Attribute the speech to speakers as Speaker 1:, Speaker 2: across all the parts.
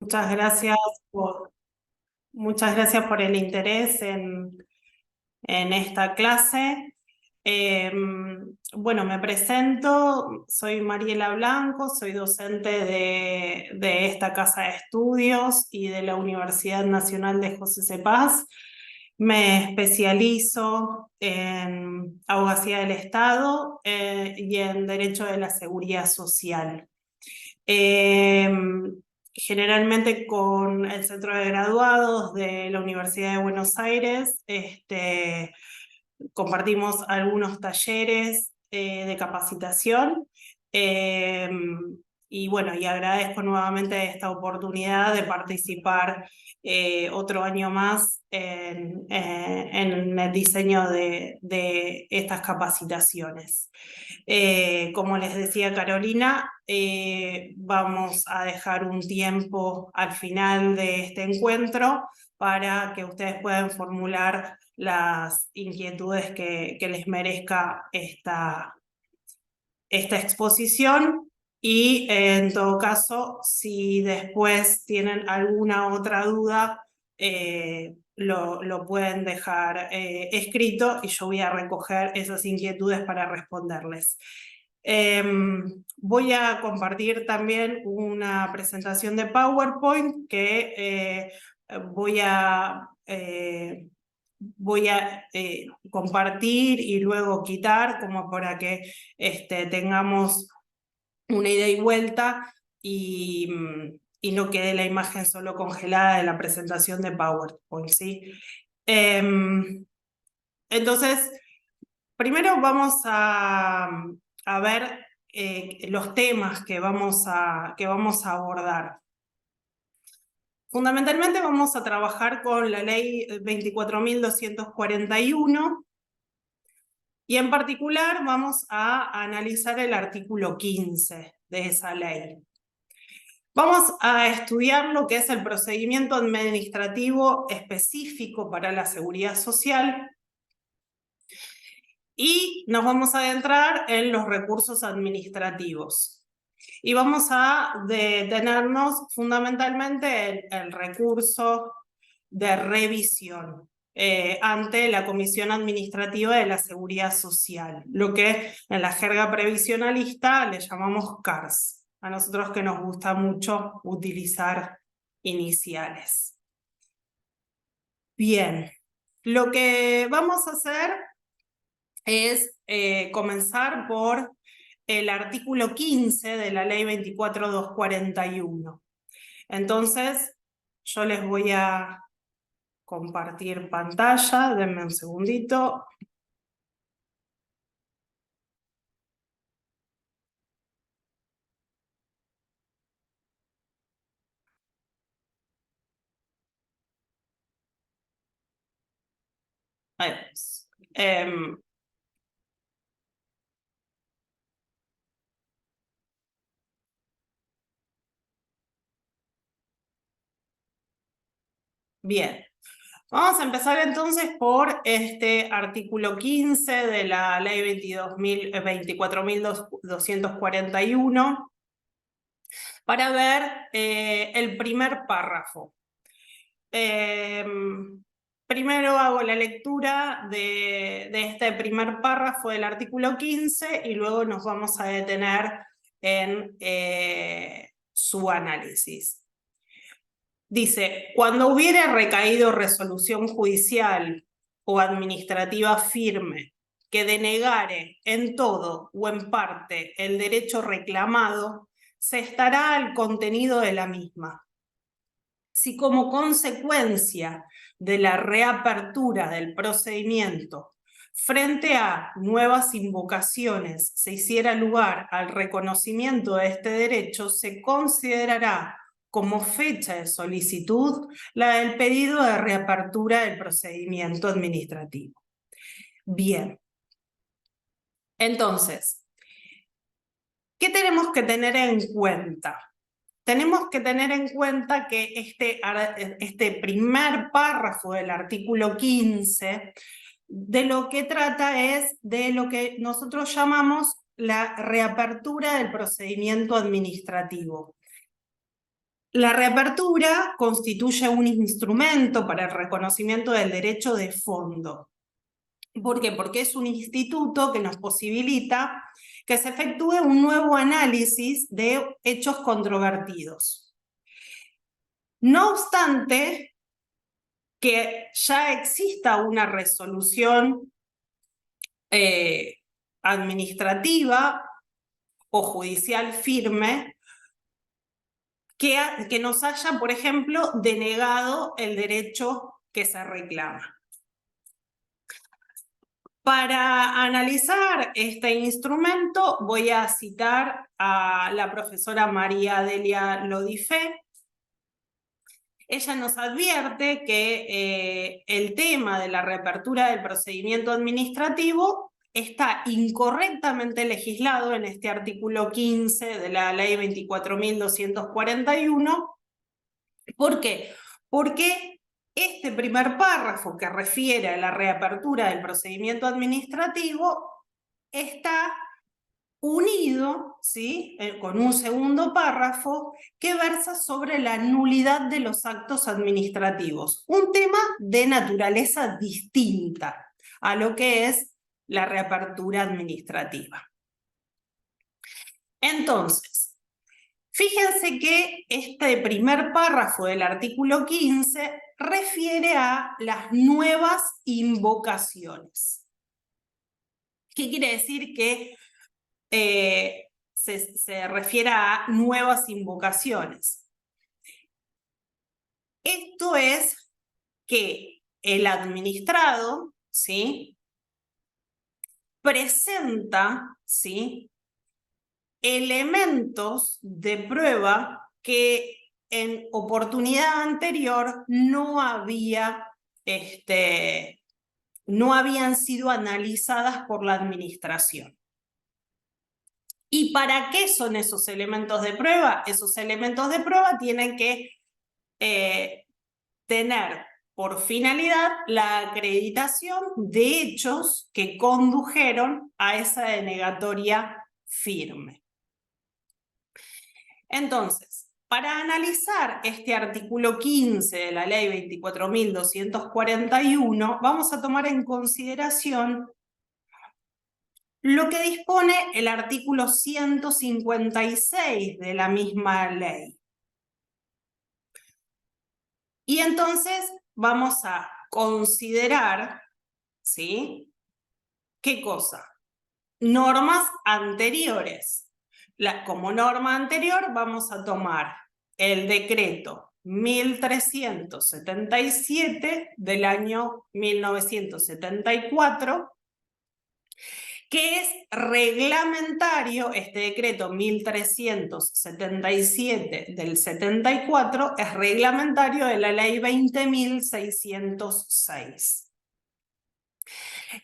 Speaker 1: Muchas gracias por, muchas gracias por el interés en esta clase. Eh, bueno, me presento, soy Mariela Blanco, soy docente de esta casa de estudios y de la Universidad Nacional de José C. Paz. Me especializo en abogacía del Estado y en derecho de la seguridad social. Eh, Generalmente con el Centro de Graduados de la Universidad de Buenos Aires, compartimos algunos talleres de capacitación. eh, y bueno, y agradezco nuevamente esta oportunidad de participar otro año más en el diseño de estas capacitaciones. Como les decía Carolina, vamos a dejar un tiempo al final de este encuentro para que ustedes puedan formular las inquietudes que les merezca esta exposición. Y en todo caso, si después tienen alguna otra duda, lo pueden dejar escrito y yo voy a recoger esas inquietudes para responderles. Voy a compartir también una presentación de PowerPoint que voy a compartir y luego quitar, como para que tengamos una ida y vuelta y no quede la imagen solo congelada de la presentación de PowerPoint, ¿sí? Entonces, primero vamos a ver los temas que vamos a abordar. Fundamentalmente vamos a trabajar con la ley 24.241 y en particular vamos a analizar el artículo 15 de esa ley. Vamos a estudiar lo que es el procedimiento administrativo específico para la seguridad social y nos vamos a adentrar en los recursos administrativos. Y vamos a detenernos fundamentalmente en el recurso de revisión ante la Comisión Administrativa de la Seguridad Social, lo que en la jerga previsionalista le llamamos CARS. A nosotros que nos gusta mucho utilizar iniciales. Bien, lo que vamos a hacer es comenzar por el artículo 15 de la ley 24.241. Entonces, yo les voy a compartir pantalla, denme un segundito. Ahí vamos. Bien, vamos a empezar entonces por este artículo 15 de la ley 24.241 para ver el primer párrafo. Primero hago la lectura de este primer párrafo del artículo 15 y luego nos vamos a detener en su análisis. Dice, cuando hubiere recaído resolución judicial o administrativa firme que denegare en todo o en parte el derecho reclamado, se estará al contenido de la misma. Si como consecuencia de la reapertura del procedimiento frente a nuevas invocaciones se hiciera lugar al reconocimiento de este derecho, se considerará como fecha de solicitud la del pedido de reapertura del procedimiento administrativo. Bien. Entonces, ¿qué tenemos que tener en cuenta? Tenemos que tener en cuenta que este primer párrafo del artículo 15 de lo que trata es de lo que nosotros llamamos la reapertura del procedimiento administrativo. La reapertura constituye un instrumento para el reconocimiento del derecho de fondo. ¿Por qué? Porque es un instituto que nos posibilita que se efectúe un nuevo análisis de hechos controvertidos. No obstante, que ya exista una resolución administrativa o judicial firme que nos haya, por ejemplo, denegado el derecho que se reclama. Para analizar este instrumento voy a citar a la profesora María Delia Lodifé. Ella nos advierte que el tema de la reapertura del procedimiento administrativo está incorrectamente legislado en este artículo 15 de la ley 24.241. ¿Por qué? Porque este primer párrafo que refiere a la reapertura del procedimiento administrativo está unido, ¿sí?, con un segundo párrafo que versa sobre la nulidad de los actos administrativos, un tema de naturaleza distinta a lo que es la reapertura administrativa. Entonces, fíjense que este primer párrafo del artículo 15 refiere a las nuevas invocaciones. ¿Qué quiere decir que se refiere a nuevas invocaciones? Esto es que el administrado, ¿sí?, presenta, ¿sí?, elementos de prueba que en oportunidad anterior no habían sido analizadas por la administración. ¿Y para qué son esos elementos de prueba? Esos elementos de prueba tienen que tener por finalidad la acreditación de hechos que condujeron a esa denegatoria firme. Entonces, para analizar este artículo 15 de la ley 24.241, vamos a tomar en consideración lo que dispone el artículo 156 de la misma ley. Y entonces vamos a considerar, ¿sí?, ¿qué cosa? Normas anteriores. Como norma anterior vamos a tomar el decreto 1377 del año 1974, que es reglamentario. Este decreto 1377 del 74 es reglamentario de la ley 20.606.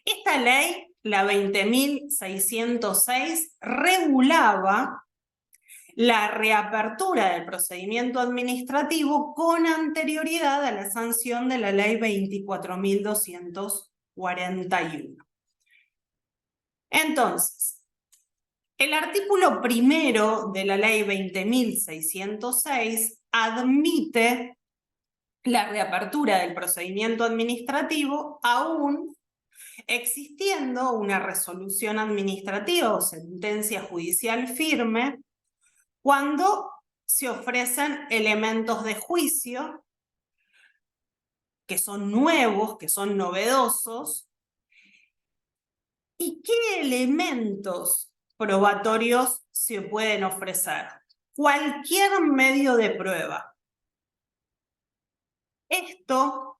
Speaker 1: Esta ley, la 20.606, regulaba la reapertura del procedimiento administrativo con anterioridad a la sanción de la ley 24.241. Entonces, el artículo primero de la ley 20.606 admite la reapertura del procedimiento administrativo aún existiendo una resolución administrativa o sentencia judicial firme cuando se ofrecen elementos de juicio que son nuevos, que son novedosos. ¿Y qué elementos probatorios se pueden ofrecer? Cualquier medio de prueba. Esto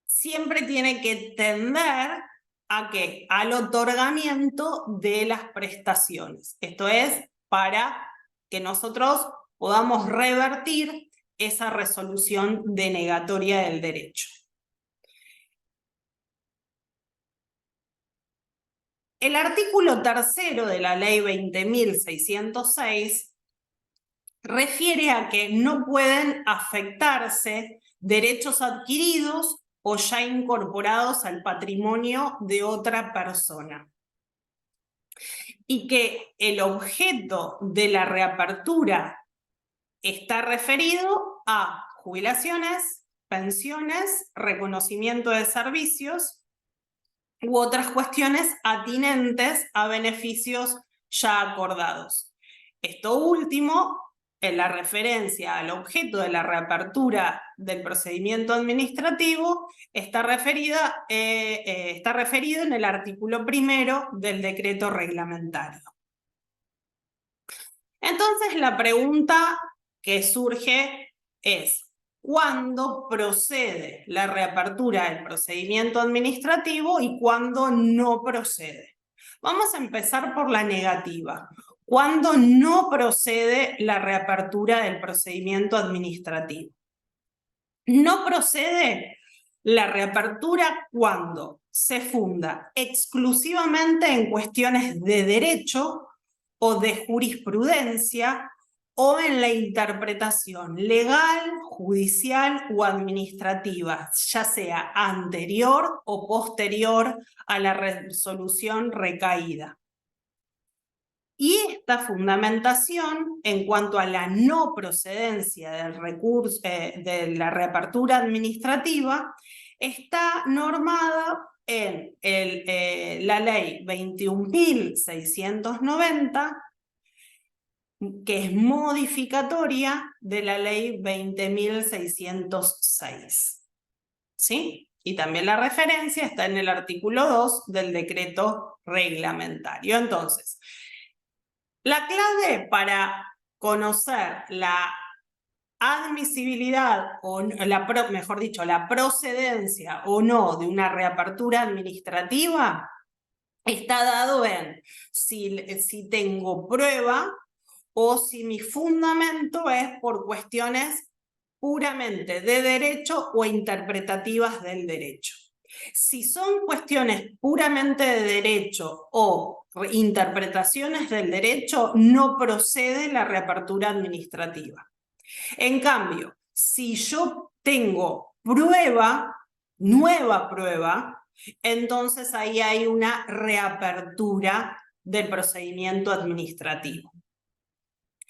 Speaker 1: siempre tiene que tender ¿a qué? Al otorgamiento de las prestaciones. Esto es para que nosotros podamos revertir esa resolución denegatoria del derecho. El artículo tercero de la ley 20.606 refiere a que no pueden afectarse derechos adquiridos o ya incorporados al patrimonio de otra persona. Y que el objeto de la reapertura está referido a jubilaciones, pensiones, reconocimiento de servicios u otras cuestiones atinentes a beneficios ya acordados. Esto último, en la referencia al objeto de la reapertura del procedimiento administrativo, está referido en el artículo 1 del decreto reglamentario. Entonces, la pregunta que surge es: ¿cuándo procede la reapertura del procedimiento administrativo y cuándo no procede? Vamos a empezar por la negativa. ¿Cuándo no procede la reapertura del procedimiento administrativo? No procede la reapertura cuando se funda exclusivamente en cuestiones de derecho o de jurisprudencia o en la interpretación legal, judicial o administrativa, ya sea anterior o posterior a la resolución recaída. Y esta fundamentación en cuanto a la no procedencia del recurso, de la reapertura administrativa, está normada en la ley 21.690, que es modificatoria de la ley 20.606. ¿Sí? Y también la referencia está en el artículo 2 del decreto reglamentario. Entonces, la clave para conocer la admisibilidad, o mejor dicho, la procedencia o no de una reapertura administrativa, está dado en si tengo prueba o si mi fundamento es por cuestiones puramente de derecho o interpretativas del derecho. Si son cuestiones puramente de derecho o interpretaciones del derecho, no procede la reapertura administrativa. En cambio, si yo tengo prueba, nueva prueba, entonces ahí hay una reapertura del procedimiento administrativo.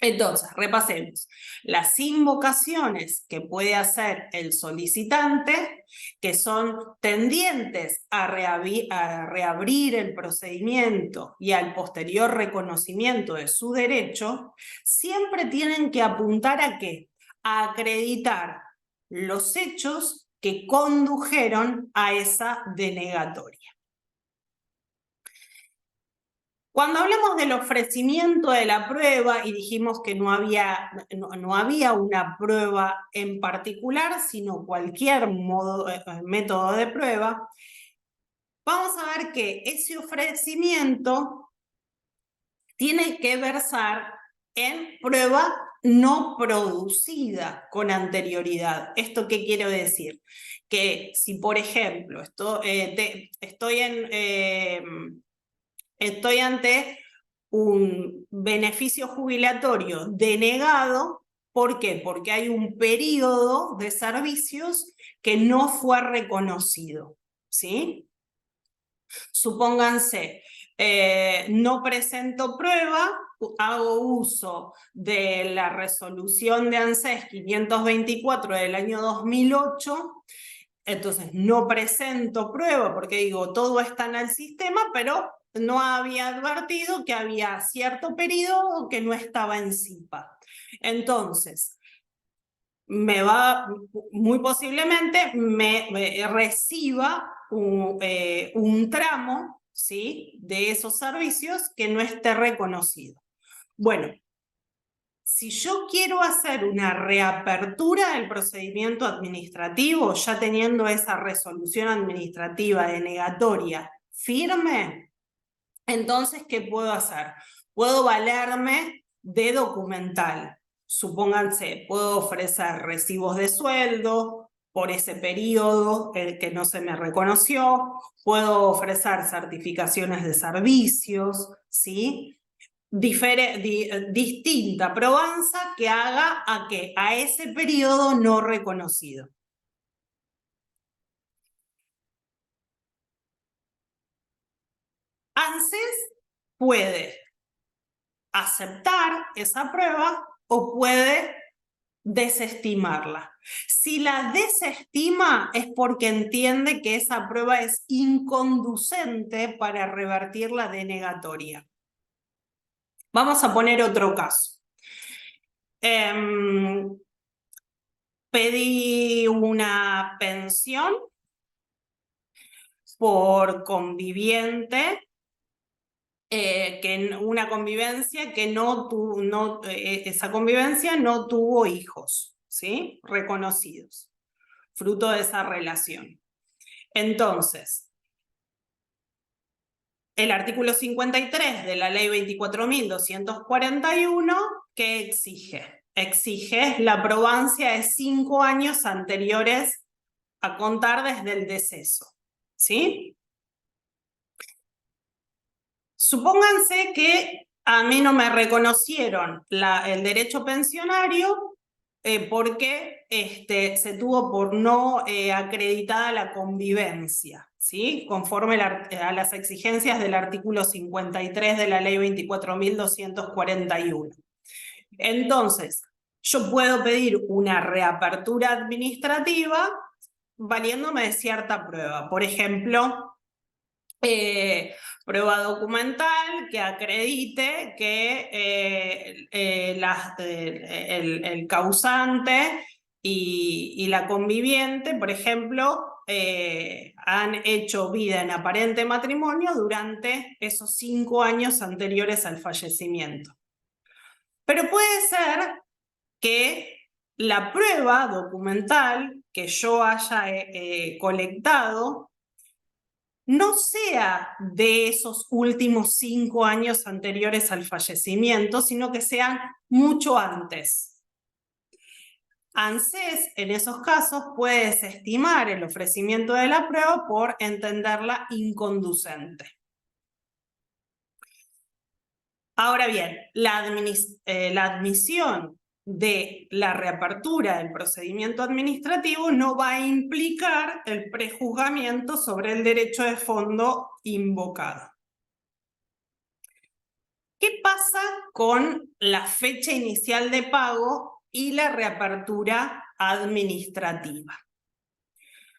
Speaker 1: Entonces, repasemos las invocaciones que puede hacer el solicitante, que son tendientes a reabrir el procedimiento y al posterior reconocimiento de su derecho, siempre tienen que apuntar ¿a qué? A acreditar los hechos que condujeron a esa denegatoria. Cuando hablamos del ofrecimiento de la prueba y dijimos que no había una prueba en particular, sino cualquier método de prueba, vamos a ver que ese ofrecimiento tiene que versar en prueba no producida con anterioridad. ¿Esto qué quiero decir? Que si, por ejemplo, estoy ante un beneficio jubilatorio denegado. ¿Por qué? Porque hay un periodo de servicios que no fue reconocido, ¿sí? Supónganse, no presento prueba, hago uso de la resolución de ANSES 524 del año 2008, entonces no presento prueba porque digo, todo está en el sistema, pero no había advertido que había cierto periodo que no estaba en CIPA. Entonces, muy posiblemente me reciba un tramo, ¿sí?, de esos servicios que no esté reconocido. Bueno, si yo quiero hacer una reapertura del procedimiento administrativo, ya teniendo esa resolución administrativa denegatoria firme, entonces, ¿qué puedo hacer? Puedo valerme de documental. Supónganse, puedo ofrecer recibos de sueldo por ese periodo que no se me reconoció, puedo ofrecer certificaciones de servicios, ¿sí? Distinta probanza que haga a ese periodo no reconocido. ANSES puede aceptar esa prueba o puede desestimarla. Si la desestima es porque entiende que esa prueba es inconducente para revertir la denegatoria. Vamos a poner otro caso. Pedí una pensión por conviviente, una convivencia que esa convivencia no tuvo hijos, ¿sí? Reconocidos, fruto de esa relación. Entonces, el artículo 53 de la ley 24.241, ¿qué exige? Exige la probancia de 5 años anteriores a contar desde el deceso, ¿sí? Supónganse que a mí no me reconocieron el derecho pensionario porque se tuvo por no acreditada la convivencia, ¿sí? Conforme a las exigencias del artículo 53 de la ley 24.241. Entonces, yo puedo pedir una reapertura administrativa valiéndome de cierta prueba. Por ejemplo, prueba documental que acredite que el causante y la conviviente, por ejemplo, han hecho vida en aparente matrimonio durante esos 5 años anteriores al fallecimiento. Pero puede ser que la prueba documental que yo haya colectado no sea de esos últimos 5 años anteriores al fallecimiento, sino que sean mucho antes. ANSES, en esos casos, puede desestimar el ofrecimiento de la prueba por entenderla inconducente. Ahora bien, la admisión de la reapertura del procedimiento administrativo no va a implicar el prejuzgamiento sobre el derecho de fondo invocado. ¿Qué pasa con la fecha inicial de pago y la reapertura administrativa?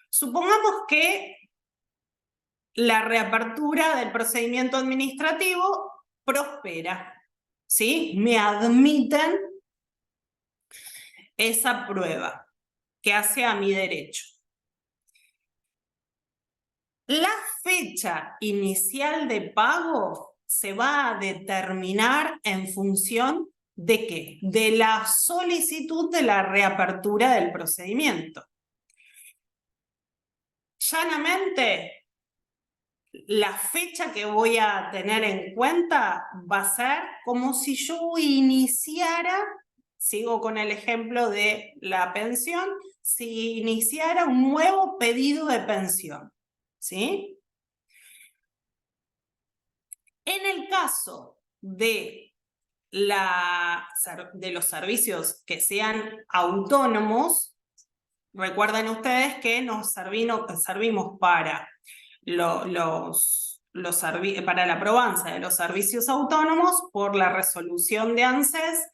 Speaker 1: Supongamos que la reapertura del procedimiento administrativo prospera, ¿sí? Me admiten esa prueba que hace a mi derecho. La fecha inicial de pago se va a determinar en función ¿de qué? De la solicitud de la reapertura del procedimiento. Llanamente, la fecha que voy a tener en cuenta va a ser como si yo iniciara, sigo con el ejemplo de la pensión, si iniciara un nuevo pedido de pensión, ¿sí? En el caso de los servicios que sean autónomos, recuerden ustedes que nos servimos para para la probanza de los servicios autónomos por la resolución de ANSES,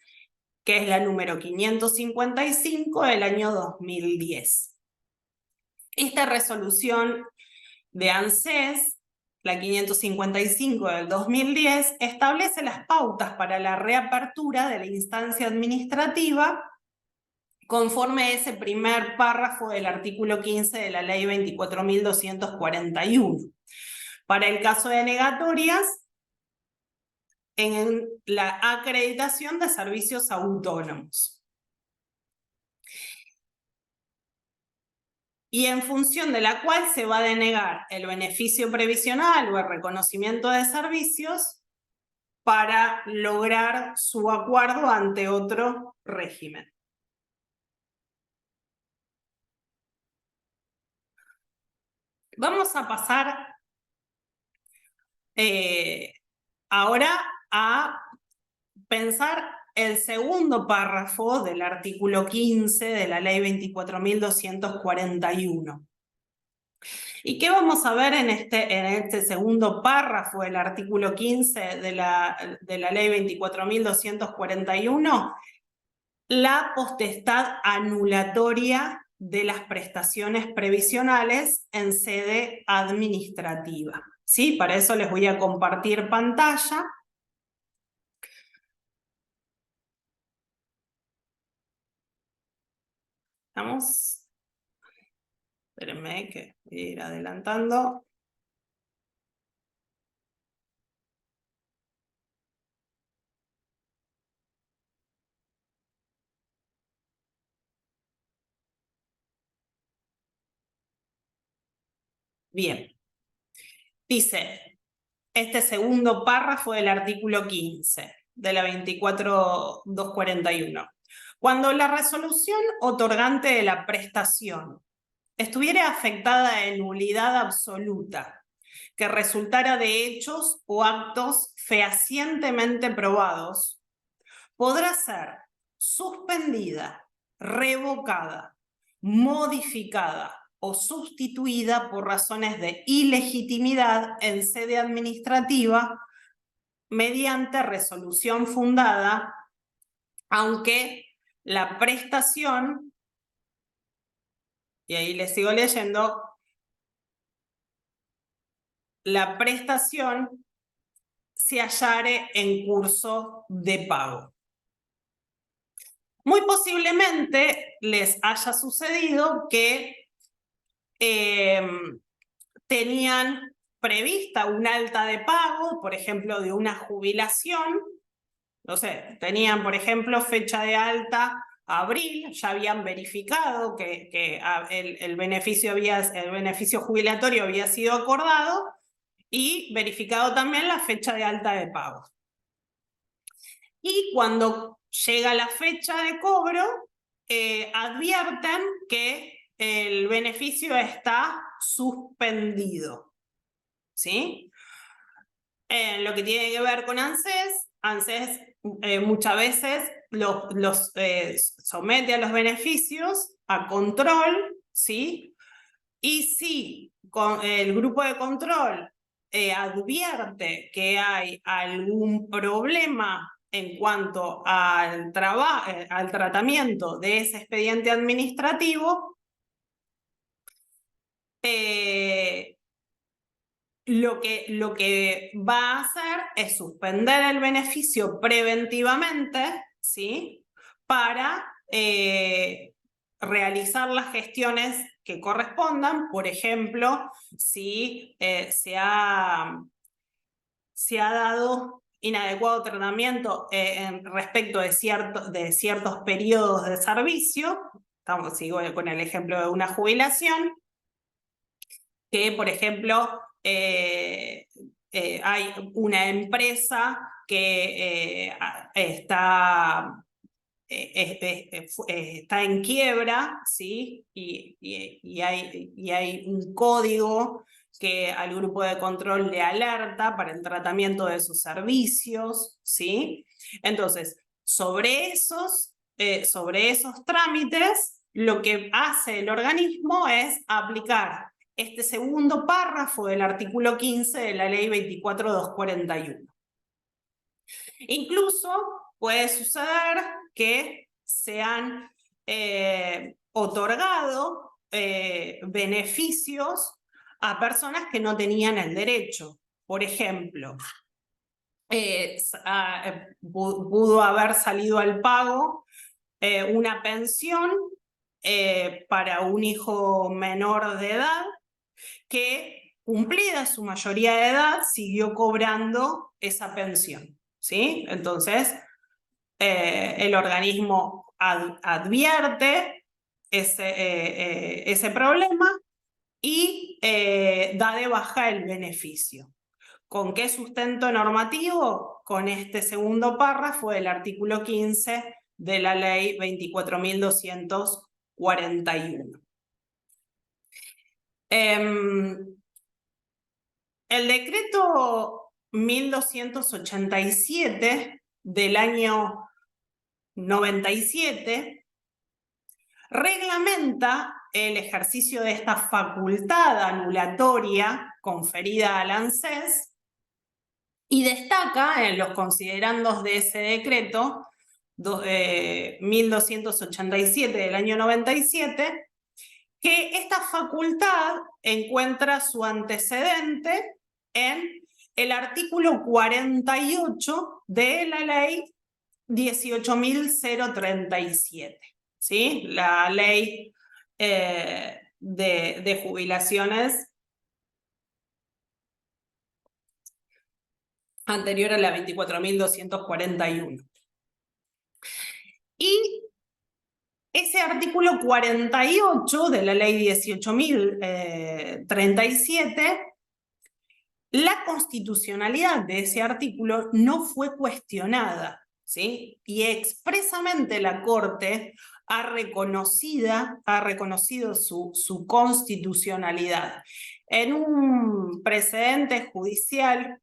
Speaker 1: que es la número 555 del año 2010. Esta resolución de ANSES, la 555 del 2010, establece las pautas para la reapertura de la instancia administrativa conforme a ese primer párrafo del artículo 15 de la ley 24.241. Para el caso de negatorias, en la acreditación de servicios autónomos. Y en función de la cual se va a denegar el beneficio previsional o el reconocimiento de servicios para lograr su acuerdo ante otro régimen. Vamos a pasar ahora a pensar el segundo párrafo del artículo 15 de la ley 24.241. ¿Y qué vamos a ver en este segundo párrafo del artículo 15 de la ley 24.241? la potestad anulatoria de las prestaciones previsionales en sede administrativa. ¿Sí? Para eso les voy a compartir pantalla. ¿Estamos? Espérenme que voy a ir adelantando. Bien. Dice, este segundo párrafo del artículo 15 de la 24.241. Cuando la resolución otorgante de la prestación estuviera afectada de nulidad absoluta, que resultara de hechos o actos fehacientemente probados, podrá ser suspendida, revocada, modificada o sustituida por razones de ilegitimidad en sede administrativa mediante resolución fundada, aunque la prestación, y ahí les sigo leyendo, la prestación se hallare en curso de pago. Muy posiblemente les haya sucedido que tenían prevista un alta de pago, por ejemplo, de una jubilación. No sé, tenían, por ejemplo, fecha de alta abril, ya habían verificado que el beneficio jubilatorio había sido acordado y verificado también la fecha de alta de pago. Y cuando llega la fecha de cobro, advierten que el beneficio está suspendido. ¿Sí? Lo que tiene que ver con ANSES muchas veces los somete a los beneficios a control, ¿sí? Y si el grupo de control advierte que hay algún problema en cuanto al tratamiento de ese expediente administrativo, lo que va a hacer es suspender el beneficio preventivamente, ¿sí? Para realizar las gestiones que correspondan. Por ejemplo, si se ha dado inadecuado tratamiento respecto de ciertos periodos de servicio. Sigo con el ejemplo de una jubilación, que por ejemplo hay una empresa que está en quiebra, ¿sí? Y hay un código que al grupo de control le alerta para el tratamiento de sus servicios, ¿sí? Entonces, sobre esos trámites, lo que hace el organismo es aplicar este segundo párrafo del artículo 15 de la ley 24.241. Incluso puede suceder que se han otorgado beneficios a personas que no tenían el derecho. Por ejemplo, pudo haber salido al pago una pensión para un hijo menor de edad que, cumplida su mayoría de edad, siguió cobrando esa pensión, ¿sí? Entonces, el organismo advierte ese problema y da de baja el beneficio. ¿Con qué sustento normativo? Con este segundo párrafo del artículo 15 de la ley 24.241. El decreto 1287 del año 97 reglamenta el ejercicio de esta facultad anulatoria conferida al ANSES y destaca en los considerandos de ese decreto 1287 del año 97, que esta facultad encuentra su antecedente en el artículo 48 de la ley 18.037, ¿sí? La ley de jubilaciones anterior a la 24.241. Y ese artículo 48 de la ley 18.037, la constitucionalidad de ese artículo no fue cuestionada, ¿sí? Y expresamente la Corte ha reconocido su constitucionalidad. En un precedente judicial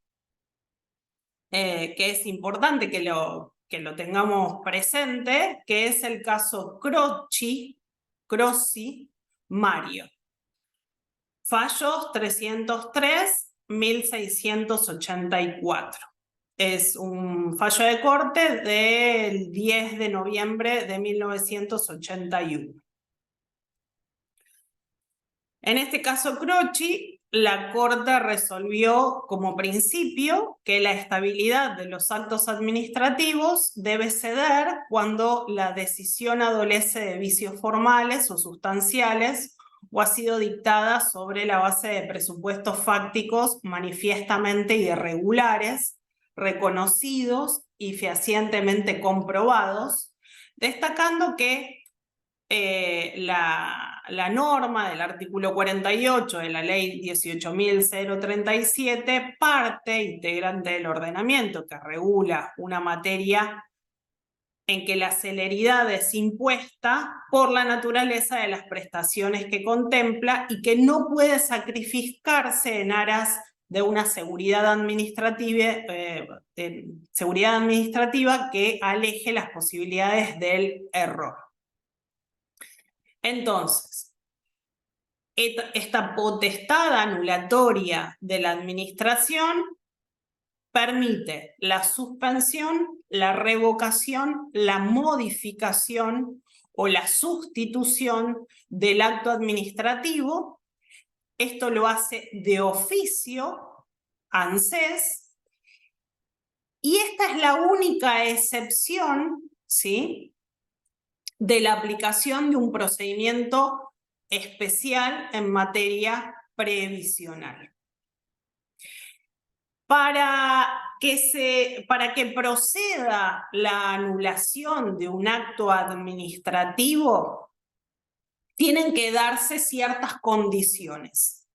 Speaker 1: que es importante que lo tengamos presente, que es el caso Crossi Mario. Fallos 303.684. Es un fallo de corte del 10 de noviembre de 1981. En este caso Crossi, la Corte resolvió como principio que la estabilidad de los actos administrativos debe ceder cuando la decisión adolece de vicios formales o sustanciales o ha sido dictada sobre la base de presupuestos fácticos manifiestamente irregulares, reconocidos y fehacientemente comprobados, destacando que la norma del artículo 48 de la ley 18.037, parte integrante del ordenamiento que regula una materia en que la celeridad es impuesta por la naturaleza de las prestaciones que contempla y que no puede sacrificarse en aras de una seguridad administrativa que aleje las posibilidades del error. Entonces, esta potestad anulatoria de la administración permite la suspensión, la revocación, la modificación o la sustitución del acto administrativo. Esto lo hace de oficio ANSES, y esta es la única excepción, ¿sí?, de la aplicación de un procedimiento especial en materia previsional. Para que proceda la anulación de un acto administrativo, tienen que darse ciertas condiciones.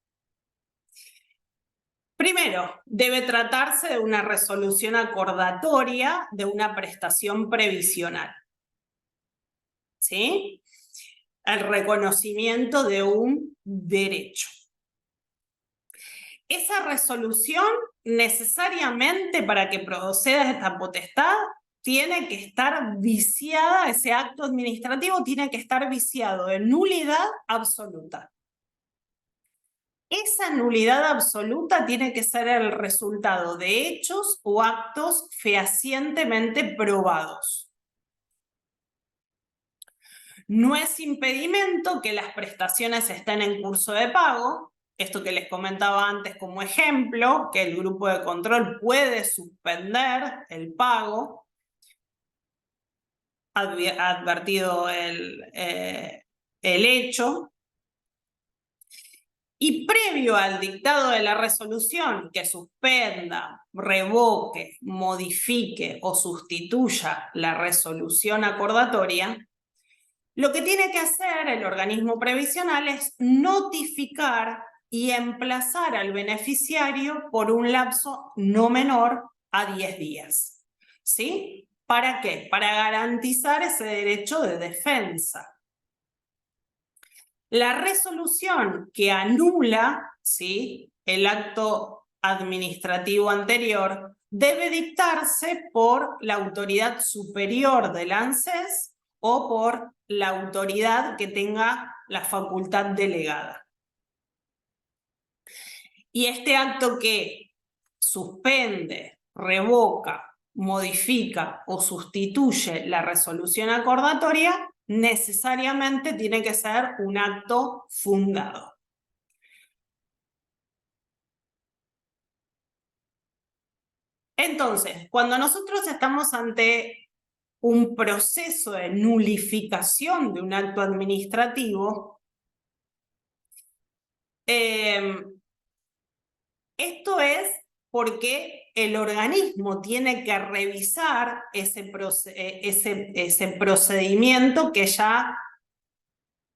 Speaker 1: Primero, debe tratarse de una resolución acordatoria de una prestación previsional, ¿sí? El reconocimiento de un derecho. Esa resolución, necesariamente para que proceda esta potestad, tiene que estar viciada, ese acto administrativo tiene que estar viciado de nulidad absoluta. Esa nulidad absoluta tiene que ser el resultado de hechos o actos fehacientemente probados. No es impedimento que las prestaciones estén en curso de pago. Esto que les comentaba antes como ejemplo, que el grupo de control puede suspender el pago, advertido el hecho, y previo al dictado de la resolución que suspenda, revoque, modifique o sustituya la resolución acordatoria, lo que tiene que hacer el organismo previsional es notificar y emplazar al beneficiario por un lapso no menor a 10 días. ¿Sí? ¿Para qué? Para garantizar ese derecho de defensa. La resolución que anula, ¿sí?, el acto administrativo anterior debe dictarse por la autoridad superior del ANSES o por la autoridad que tenga la facultad delegada. Y este acto que suspende, revoca, modifica o sustituye la resolución acordatoria, necesariamente tiene que ser un acto fundado. Entonces, cuando nosotros estamos ante un proceso de nulificación de un acto administrativo, esto es porque el organismo tiene que revisar ese procedimiento que ya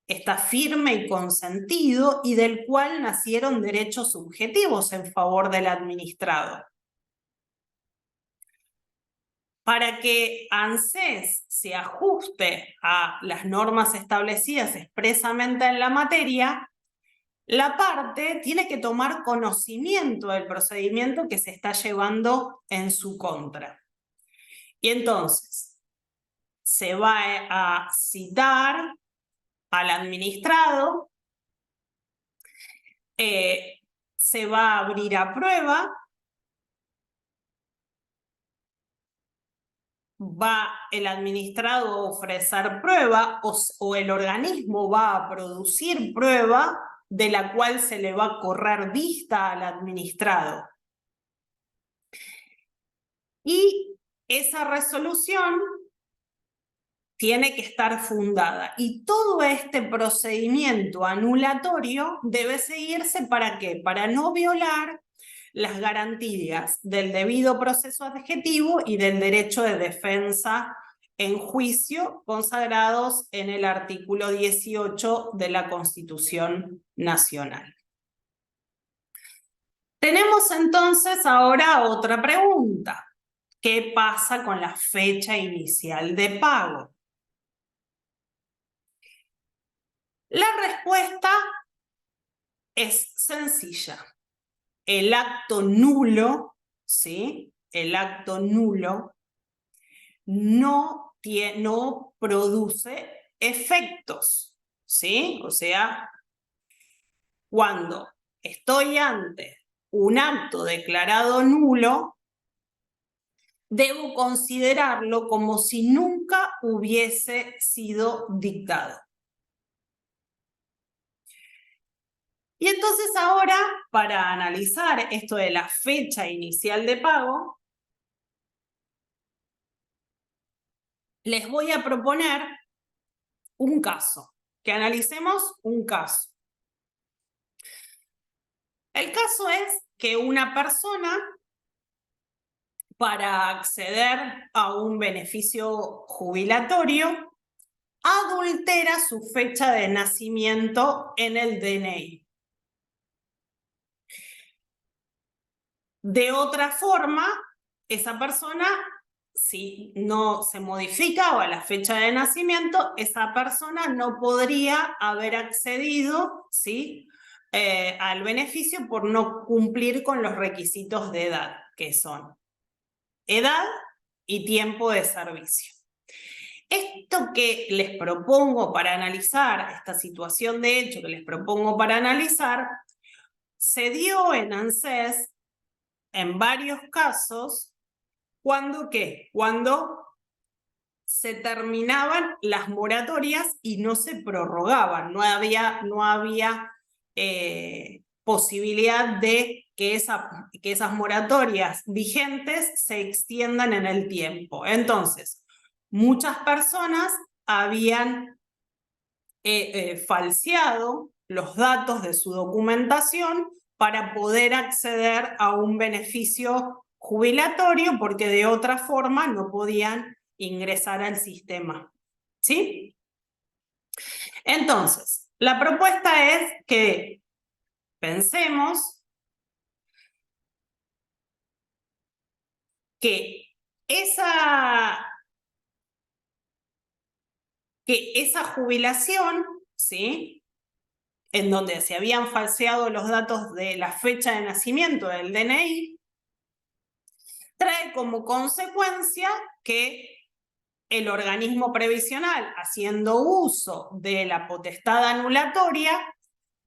Speaker 1: está firme y consentido y del cual nacieron derechos subjetivos en favor del administrado. Para que ANSES se ajuste a las normas establecidas expresamente en la materia, la parte tiene que tomar conocimiento del procedimiento que se está llevando en su contra. Y entonces se va a citar al administrado, se va a abrir a prueba, va el administrado a ofrecer prueba o el organismo va a producir prueba de la cual se le va a correr vista al administrado. Y esa resolución tiene que estar fundada. Y todo este procedimiento anulatorio debe seguirse ¿para qué? Para no violar las garantías del debido proceso adjetivo y del derecho de defensa en juicio consagrados en el artículo 18 de la Constitución Nacional. Tenemos entonces ahora otra pregunta. ¿Qué pasa con la fecha inicial de pago? La respuesta es sencilla. El acto nulo, ¿sí? El acto nulo no produce efectos, ¿sí? O sea, cuando estoy ante un acto declarado nulo, debo considerarlo como si nunca hubiese sido dictado. Y entonces ahora, para analizar esto de la fecha inicial de pago, les voy a proponer un caso, que analicemos un caso. El caso es que una persona, para acceder a un beneficio jubilatorio, adultera su fecha de nacimiento en el DNI. De otra forma, esa persona, si no se modificaba la fecha de nacimiento, esa persona no podría haber accedido, ¿sí?, al beneficio por no cumplir con los requisitos de edad, que son edad y tiempo de servicio. Esto que les propongo para analizar, esta situación de hecho que les propongo para analizar, se dio en ANSES en varios casos. ¿Cuándo qué? Cuando se terminaban las moratorias y no se prorrogaban, no había posibilidad de que esas moratorias vigentes se extiendan en el tiempo. Entonces, muchas personas habían falseado los datos de su documentación para poder acceder a un beneficio jubilatorio porque de otra forma no podían ingresar al sistema. ¿Sí? Entonces, la propuesta es que pensemos que esa jubilación, ¿sí?, en donde se habían falseado los datos de la fecha de nacimiento del DNI, trae como consecuencia que el organismo previsional, haciendo uso de la potestad anulatoria,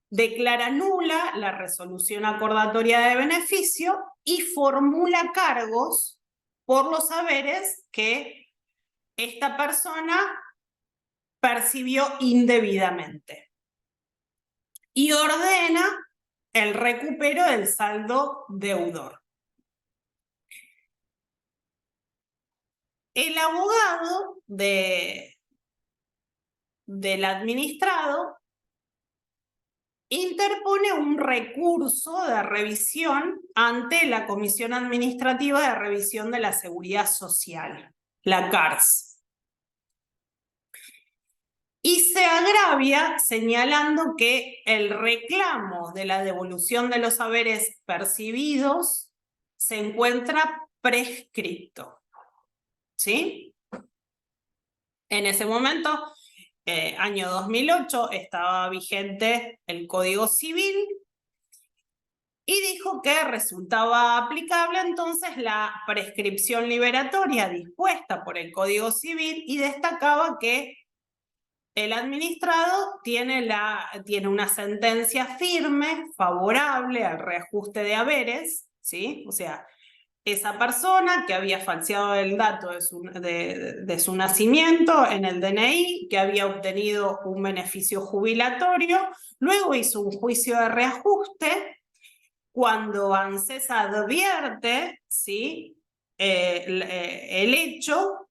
Speaker 1: declara nula la resolución acordatoria de beneficio y formula cargos por los haberes que esta persona percibió indebidamente. Y ordena el recupero del saldo deudor. El abogado del administrado interpone un recurso de revisión ante la Comisión Administrativa de Revisión de la Seguridad Social, la CARS. Y se agravia señalando que el reclamo de la devolución de los haberes percibidos se encuentra prescripto. ¿Sí? En ese momento, año 2008, estaba vigente el Código Civil y dijo que resultaba aplicable entonces la prescripción liberatoria dispuesta por el Código Civil y destacaba que el administrado tiene una sentencia firme, favorable al reajuste de haberes, ¿sí? O sea, esa persona que había falseado el dato de su nacimiento en el DNI, que había obtenido un beneficio jubilatorio, luego hizo un juicio de reajuste. Cuando ANSES advierte, ¿sí? El hecho,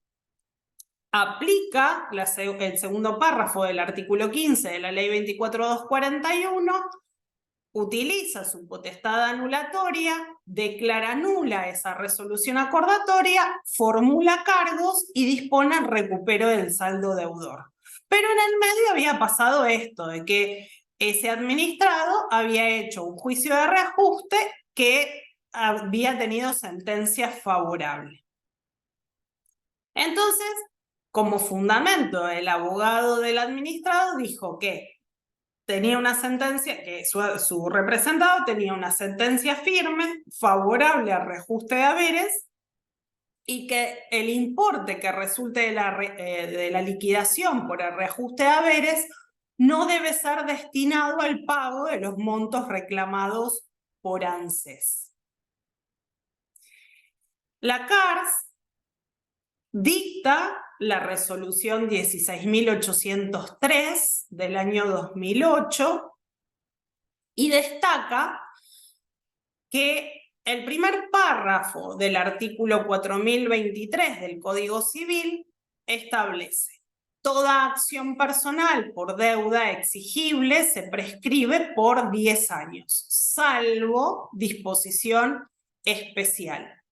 Speaker 1: aplica el segundo párrafo del artículo 15 de la ley 24.241, utiliza su potestad anulatoria, declara nula esa resolución acordatoria, formula cargos y dispone el recupero del saldo deudor. Pero en el medio había pasado esto, de que ese administrado había hecho un juicio de reajuste que había tenido sentencia favorable. Entonces, como fundamento, el abogado del administrado dijo que tenía una sentencia, que su representado tenía una sentencia firme, favorable al reajuste de haberes, y que el importe que resulte de la liquidación por el reajuste de haberes no debe ser destinado al pago de los montos reclamados por ANSES. La CARS dicta la resolución 16.803 del año 2008 y destaca que el primer párrafo del artículo 4023 del Código Civil establece: toda acción personal por deuda exigible se prescribe por 10 años, salvo disposición especial.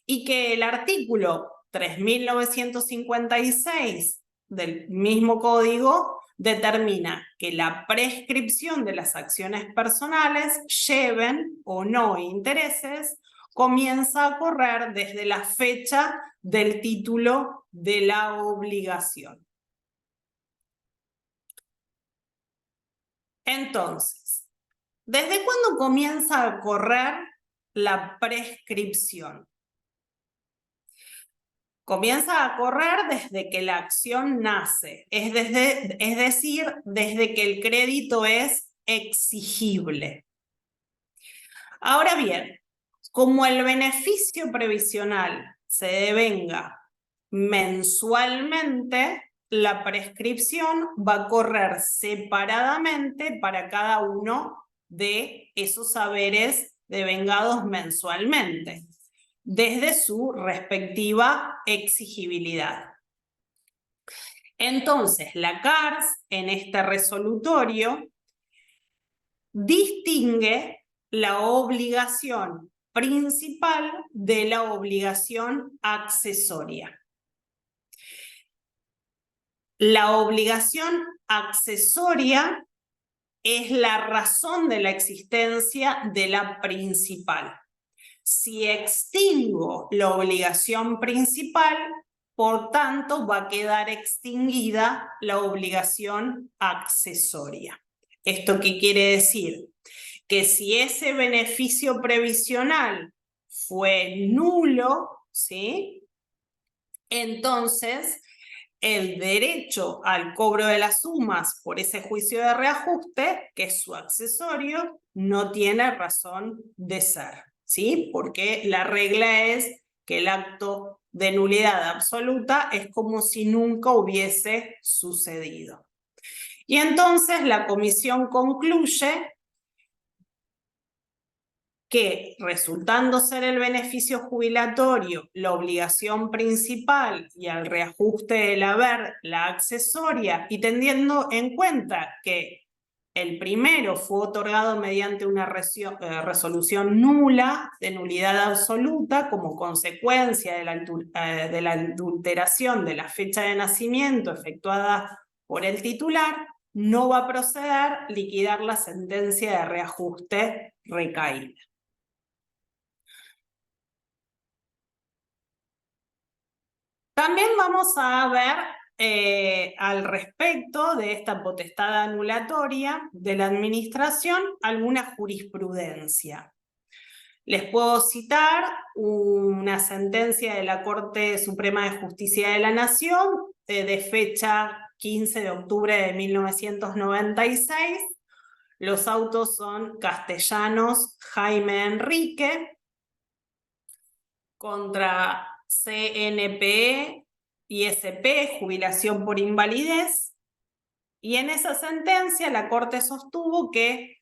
Speaker 1: Y que el artículo 3956 del mismo código determina que la prescripción de las acciones personales, lleven o no intereses, comienza a correr desde la fecha del título de la obligación. Entonces, ¿desde cuándo comienza a correr la prescripción? Comienza a correr desde que la acción nace, es decir, desde que el crédito es exigible. Ahora bien, como el beneficio previsional se devenga mensualmente, la prescripción va a correr separadamente para cada uno de esos haberes devengados mensualmente, desde su respectiva exigibilidad. Entonces, la CARS, en este resolutorio, distingue la obligación principal de la obligación accesoria. La obligación accesoria es la razón de la existencia de la principal. Si extingo la obligación principal, por tanto, va a quedar extinguida la obligación accesoria. ¿Esto qué quiere decir? Que si ese beneficio previsional fue nulo, ¿sí? Entonces, el derecho al cobro de las sumas por ese juicio de reajuste, que es su accesorio, no tiene razón de ser, ¿sí? Porque la regla es que el acto de nulidad absoluta es como si nunca hubiese sucedido. Y entonces la comisión concluye que, resultando ser el beneficio jubilatorio la obligación principal y al reajuste del haber la accesoria, y teniendo en cuenta que el primero fue otorgado mediante una resolución nula de nulidad absoluta como consecuencia de la adulteración de la fecha de nacimiento efectuada por el titular, no va a proceder liquidar la sentencia de reajuste recaída. También vamos a ver al respecto de esta potestad anulatoria de la administración alguna jurisprudencia. Les puedo citar una sentencia de la Corte Suprema de Justicia de la Nación de fecha 15 de octubre de 1996. Los autos son Castellanos Jaime Enrique contra CNPE y SP, jubilación por invalidez, y en esa sentencia la Corte sostuvo que,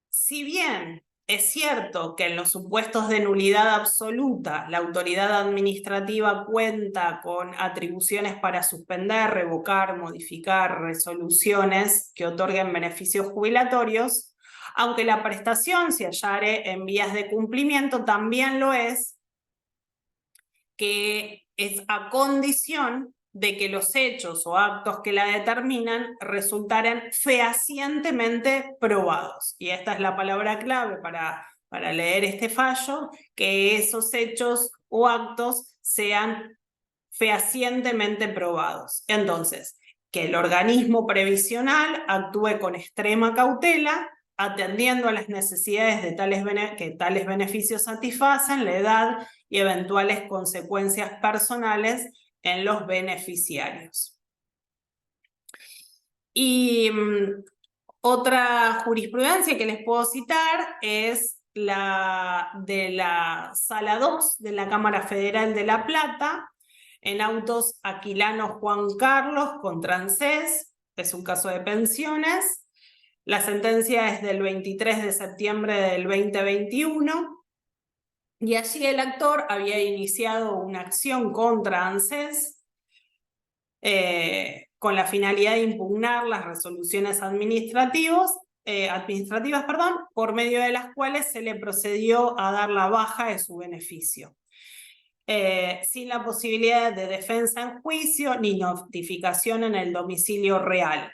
Speaker 1: si bien es cierto que en los supuestos de nulidad absoluta la autoridad administrativa cuenta con atribuciones para suspender, revocar, modificar resoluciones que otorguen beneficios jubilatorios, aunque la prestación se hallare en vías de cumplimiento, también lo es que es a condición de que los hechos o actos que la determinan resultaren fehacientemente probados. Y esta es la palabra clave para leer este fallo, que esos hechos o actos sean fehacientemente probados. Entonces, que el organismo previsional actúe con extrema cautela, atendiendo a las necesidades de que tales beneficios satisfacen, la edad y eventuales consecuencias personales en los beneficiarios. Y otra jurisprudencia que les puedo citar es la de la Sala 2 de la Cámara Federal de La Plata, en autos Aquilano Juan Carlos contra ANSES, es un caso de pensiones. La sentencia es del 23 de septiembre del 2021, y allí el actor había iniciado una acción contra ANSES con la finalidad de impugnar las resoluciones administrativas, por medio de las cuales se le procedió a dar la baja de su beneficio, sin la posibilidad de defensa en juicio ni notificación en el domicilio real.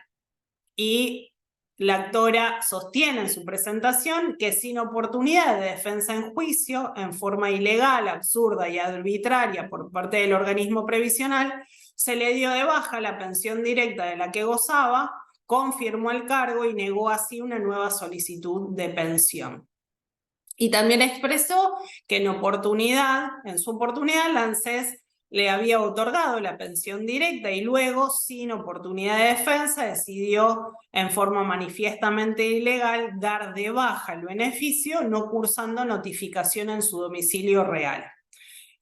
Speaker 1: Y la actora sostiene en su presentación que sin oportunidad de defensa en juicio, en forma ilegal, absurda y arbitraria por parte del organismo previsional, se le dio de baja la pensión directa de la que gozaba, confirmó el cargo y negó así una nueva solicitud de pensión. Y también expresó que en su oportunidad, la ANSES le había otorgado la pensión directa y luego, sin oportunidad de defensa, decidió en forma manifiestamente ilegal dar de baja el beneficio, no cursando notificación en su domicilio real.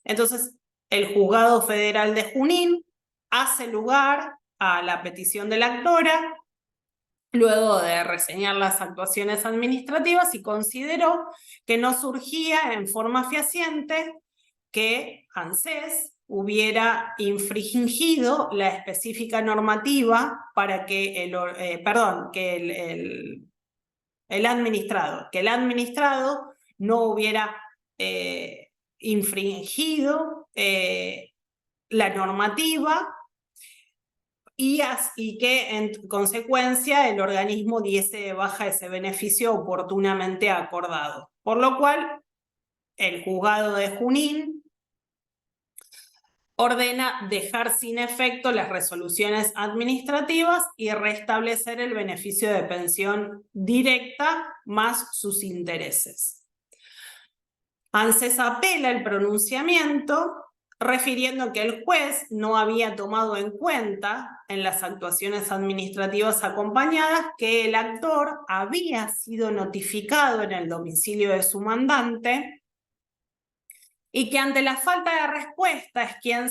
Speaker 1: Entonces, el Juzgado Federal de Junín hace lugar a la petición de la actora, luego de reseñar las actuaciones administrativas, y consideró que no surgía en forma fehaciente que ANSES hubiera infringido la específica normativa para que el administrado no hubiera infringido la normativa y que en consecuencia el organismo diese de baja ese beneficio oportunamente acordado. Por lo cual, el Juzgado de Junín ordena dejar sin efecto las resoluciones administrativas y restablecer el beneficio de pensión directa más sus intereses. ANSES apela el pronunciamiento, refiriendo que el juez no había tomado en cuenta en las actuaciones administrativas acompañadas que el actor había sido notificado en el domicilio de su mandante y que ante la falta de respuesta es que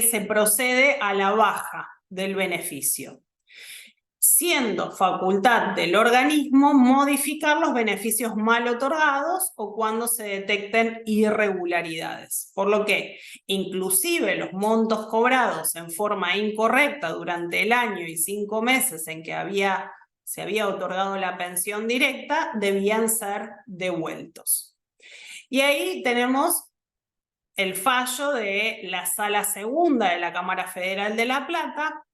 Speaker 1: se procede a la baja del beneficio, siendo facultad del organismo modificar los beneficios mal otorgados o cuando se detecten irregularidades. Por lo que, inclusive los montos cobrados en forma incorrecta durante el año y 5 meses en que se había otorgado la pensión directa, debían ser devueltos. Y ahí tenemos el fallo de la Sala Segunda de la Cámara Federal de La Plata,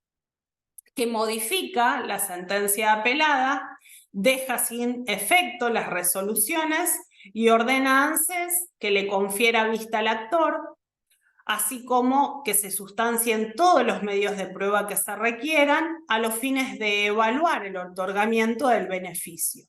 Speaker 1: que modifica la sentencia apelada, deja sin efecto las resoluciones y ordena a ANSES que le confiera vista al actor, así como que se sustancien todos los medios de prueba que se requieran a los fines de evaluar el otorgamiento del beneficio.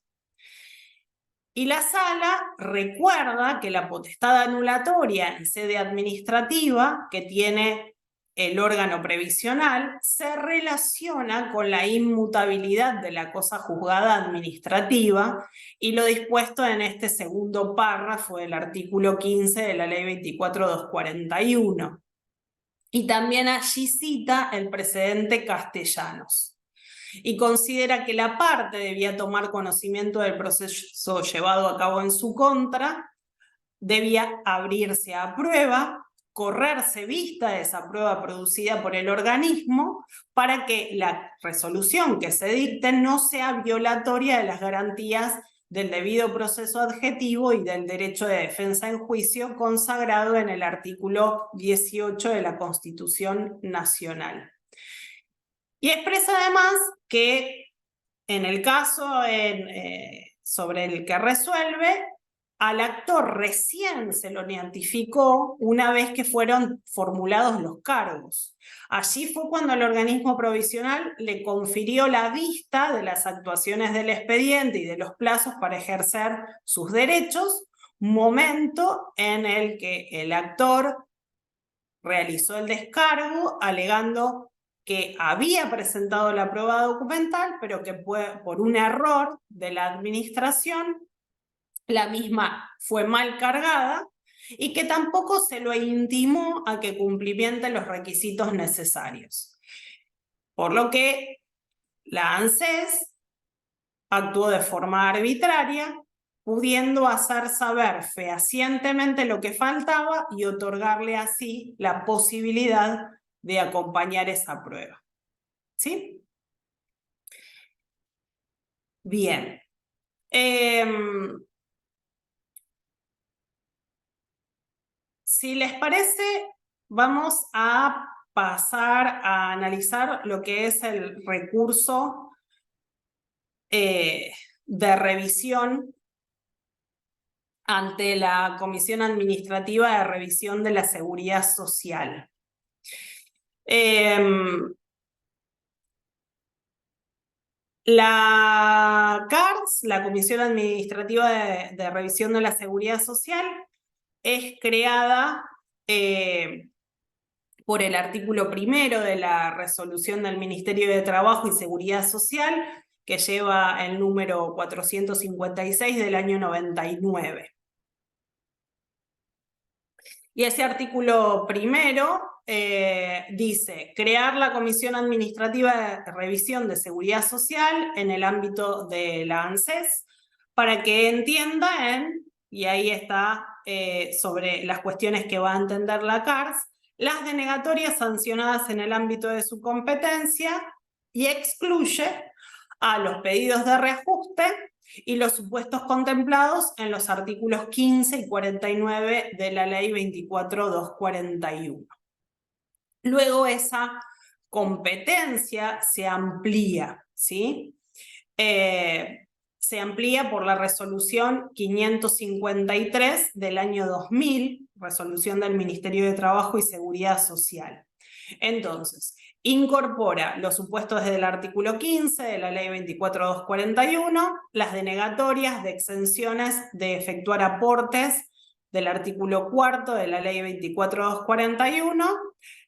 Speaker 1: Y la sala recuerda que la potestad anulatoria en sede administrativa que tiene el órgano previsional se relaciona con la inmutabilidad de la cosa juzgada administrativa y lo dispuesto en este segundo párrafo del artículo 15 de la ley 24.241. Y también allí cita el precedente Castellanos. Y considera que la parte debía tomar conocimiento del proceso llevado a cabo en su contra, debía abrirse a prueba, correrse vista de esa prueba producida por el organismo para que la resolución que se dicte no sea violatoria de las garantías del debido proceso adjetivo y del derecho de defensa en juicio consagrado en el artículo 18 de la Constitución Nacional. Y expresa además que en el caso sobre el que resuelve, al actor recién se lo notificó una vez que fueron formulados los cargos. Allí fue cuando el organismo provisional le confirió la vista de las actuaciones del expediente y de los plazos para ejercer sus derechos, momento en el que el actor realizó el descargo alegando que había presentado la prueba documental, pero que por un error de la administración, la misma fue mal cargada y que tampoco se lo intimó a que cumplimente los requisitos necesarios. Por lo que la ANSES actuó de forma arbitraria, pudiendo hacer saber fehacientemente lo que faltaba y otorgarle así la posibilidad de acompañar esa prueba. ¿Sí? Bien. Si les parece, vamos a pasar a analizar lo que es el recurso de revisión ante la Comisión Administrativa de Revisión de la Seguridad Social. La CARS, la Comisión Administrativa de Revisión de la Seguridad Social, es creada por el artículo 1 de la resolución del Ministerio de Trabajo y Seguridad Social, que lleva el número 456 del año 99. Y ese artículo 1 dice, crear la Comisión Administrativa de Revisión de Seguridad Social en el ámbito de la ANSES, para que entienda y ahí está sobre las cuestiones que va a entender la CARS, las denegatorias sancionadas en el ámbito de su competencia y excluye a los pedidos de reajuste y los supuestos contemplados en los artículos 15 y 49 de la ley 24.241. Luego esa competencia se amplía, ¿sí? Se amplía por la resolución 553 del año 2000, resolución del Ministerio de Trabajo y Seguridad Social. Entonces, incorpora los supuestos desde el artículo 15 de la ley 24.241, las denegatorias de exenciones de efectuar aportes del artículo 4 de la ley 24.241,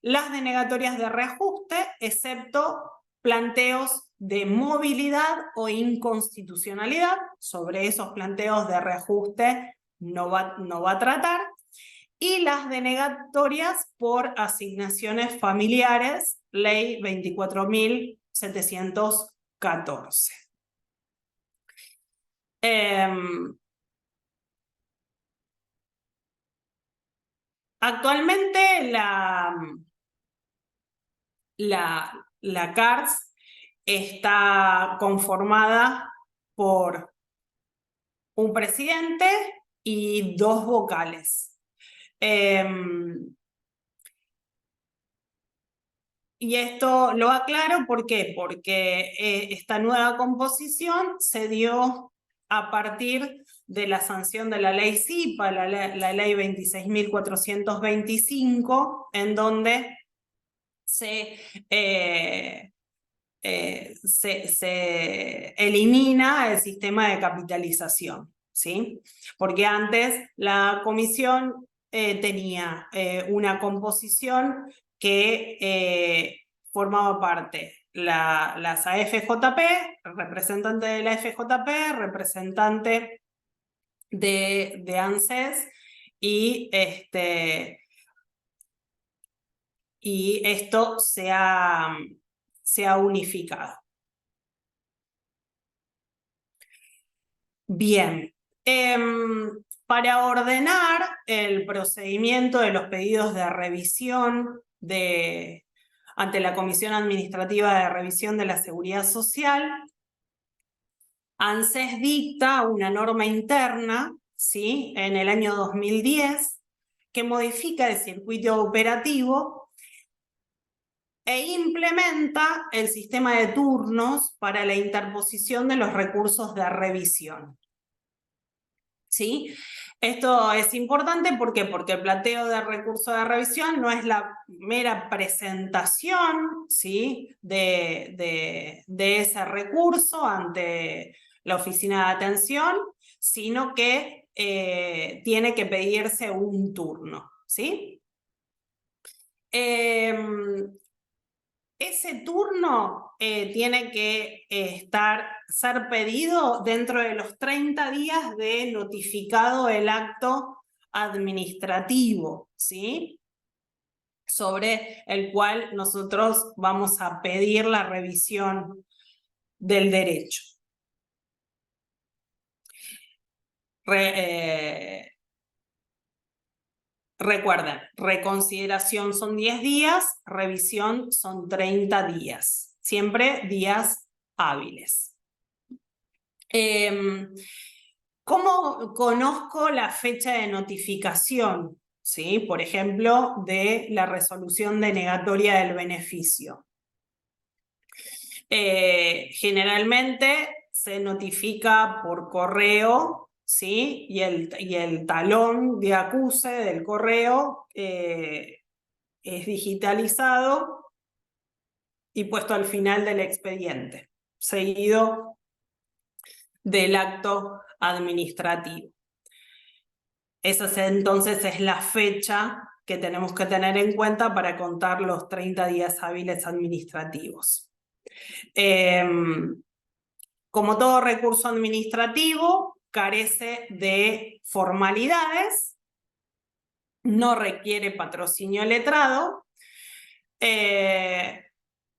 Speaker 1: las denegatorias de reajuste, excepto planteos de movilidad o inconstitucionalidad. Sobre esos planteos de reajuste no va a tratar. y las denegatorias por asignaciones familiares, ley 24.714. Actualmente la CARS está conformada por un presidente y 2 vocales. Y esto lo aclaro, ¿por qué? Porque esta nueva composición se dio a partir de la sanción de la ley SIPA, la ley 26.425, en donde se elimina el sistema de capitalización, ¿sí? Porque antes la comisión tenía una composición que formaba parte las AFJP, representante de la FJP, representante de ANSES, y esto se ha unificado. Bien, para ordenar el procedimiento de los pedidos de revisión ante la Comisión Administrativa de Revisión de la Seguridad Social, ANSES dicta una norma interna, ¿sí?, en el año 2010, que modifica el circuito operativo e implementa el sistema de turnos para la interposición de los recursos de revisión. ¿Sí? Esto es importante, ¿por qué? Porque el planteo de recurso de revisión no es la mera presentación, ¿sí?, de ese recurso ante la oficina de atención, sino que tiene que pedirse un turno, ¿sí? Ese turno tiene que ser pedido dentro de los 30 días de notificado el acto administrativo, ¿sí?, sobre el cual nosotros vamos a pedir la revisión del derecho. Recuerden, reconsideración son 10 días, revisión son 30 días, siempre días hábiles. ¿Cómo conozco la fecha de notificación? ¿Sí? Por ejemplo, de la resolución denegatoria del beneficio. Generalmente se notifica por correo, ¿sí? Y el talón de acuse del correo es digitalizado y puesto al final del expediente, seguido del acto administrativo. Esa entonces es la fecha que tenemos que tener en cuenta para contar los 30 días hábiles administrativos. Como todo recurso administrativo, carece de formalidades, no requiere patrocinio letrado,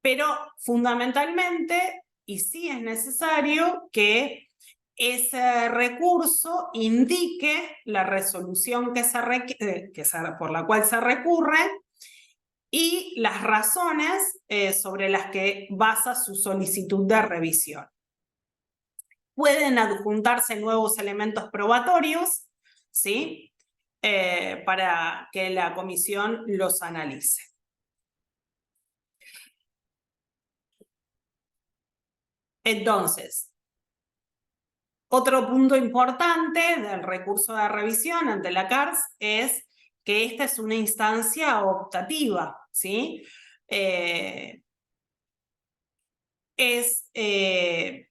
Speaker 1: pero fundamentalmente, y sí es necesario, que ese recurso indique la resolución por la cual se recurre y las razones sobre las que basa su solicitud de revisión. Pueden adjuntarse nuevos elementos probatorios, ¿sí?, para que la comisión los analice. Entonces, otro punto importante del recurso de revisión ante la CARS es que esta es una instancia optativa, ¿sí? Es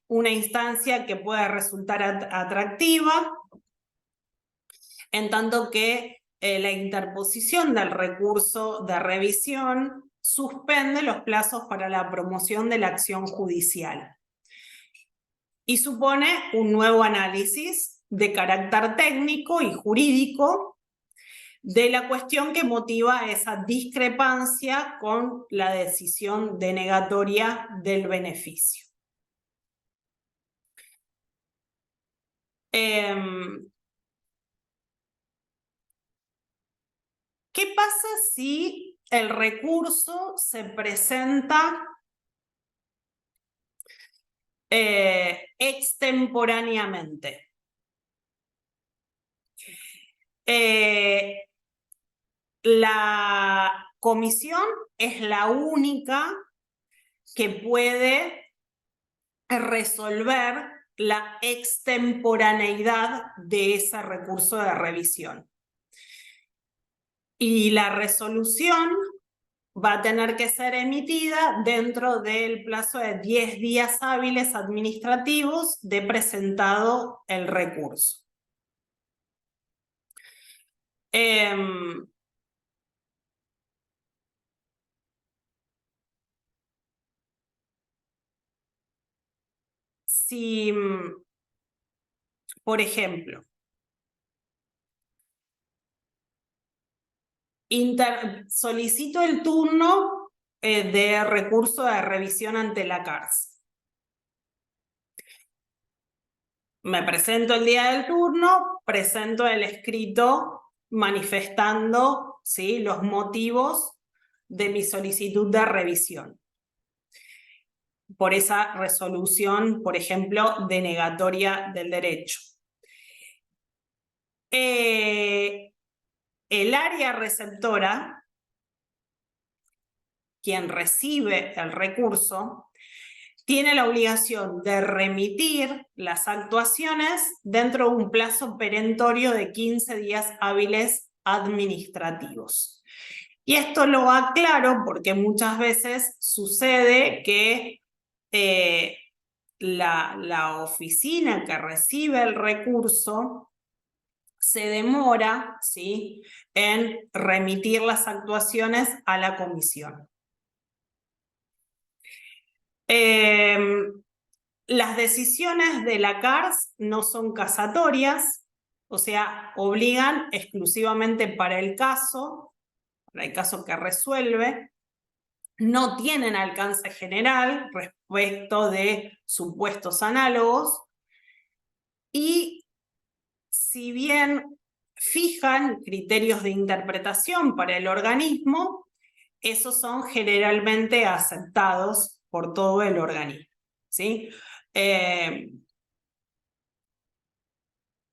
Speaker 1: una instancia que puede resultar atractiva, en tanto que la interposición del recurso de revisión suspende los plazos para la promoción de la acción judicial y supone un nuevo análisis de carácter técnico y jurídico de la cuestión que motiva esa discrepancia con la decisión denegatoria del beneficio. ¿Qué pasa si el recurso se presenta extemporáneamente? La comisión es la única que puede resolver la extemporaneidad de ese recurso de revisión. Y la resolución va a tener que ser emitida dentro del plazo de 10 días hábiles administrativos de presentado el recurso. Si, por ejemplo, solicito el turno de recurso de revisión ante la cárcel. Me presento el día del turno, presento el escrito manifestando, ¿sí?, los motivos de mi solicitud de revisión por esa resolución, por ejemplo, denegatoria del derecho. El área receptora, quien recibe el recurso, tiene la obligación de remitir las actuaciones dentro de un plazo perentorio de 15 días hábiles administrativos. Y esto lo aclaro porque muchas veces sucede que la oficina que recibe el recurso se demora, ¿sí?, en remitir las actuaciones a la comisión. Las decisiones de la CARS no son casatorias, o sea, obligan exclusivamente para el caso que resuelve, no tienen alcance general respecto de supuestos análogos, y si bien fijan criterios de interpretación para el organismo, esos son generalmente aceptados por todo el organismo, ¿sí?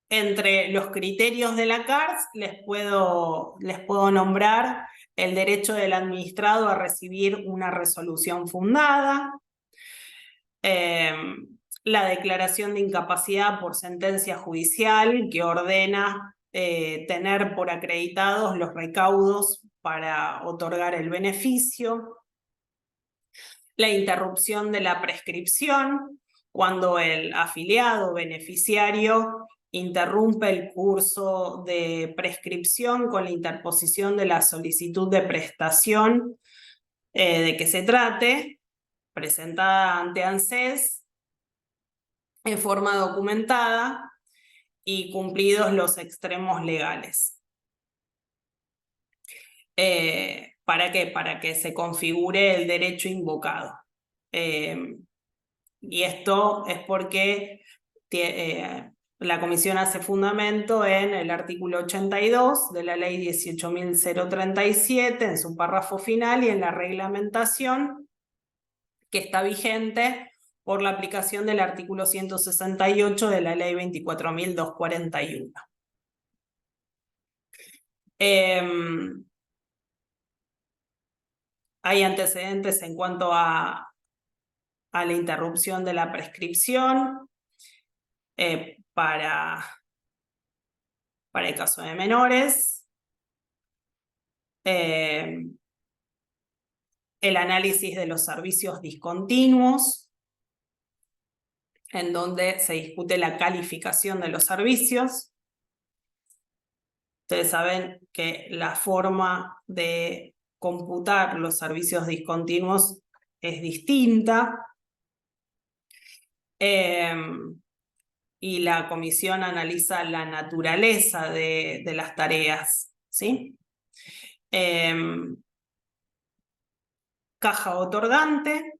Speaker 1: Entre los criterios de la CARS les puedo nombrar el derecho del administrado a recibir una resolución fundada, la declaración de incapacidad por sentencia judicial que ordena tener por acreditados los recaudos para otorgar el beneficio, la interrupción de la prescripción, cuando el afiliado beneficiario interrumpe el curso de prescripción con la interposición de la solicitud de prestación de que se trate, presentada ante ANSES en forma documentada y cumplidos los extremos legales. ¿Para qué? Para que se configure el derecho invocado. Y esto es porque la comisión hace fundamento en el artículo 82 de la ley 18.037 en su párrafo final y en la reglamentación que está vigente por la aplicación del artículo 168 de la ley 24.241. Hay antecedentes en cuanto a la interrupción de la prescripción para el caso de menores. El análisis de los servicios discontinuos, en donde se discute la calificación de los servicios. Ustedes saben que la forma de computar los servicios discontinuos es distinta. Y la comisión analiza la naturaleza de las tareas, ¿sí? Caja otorgante.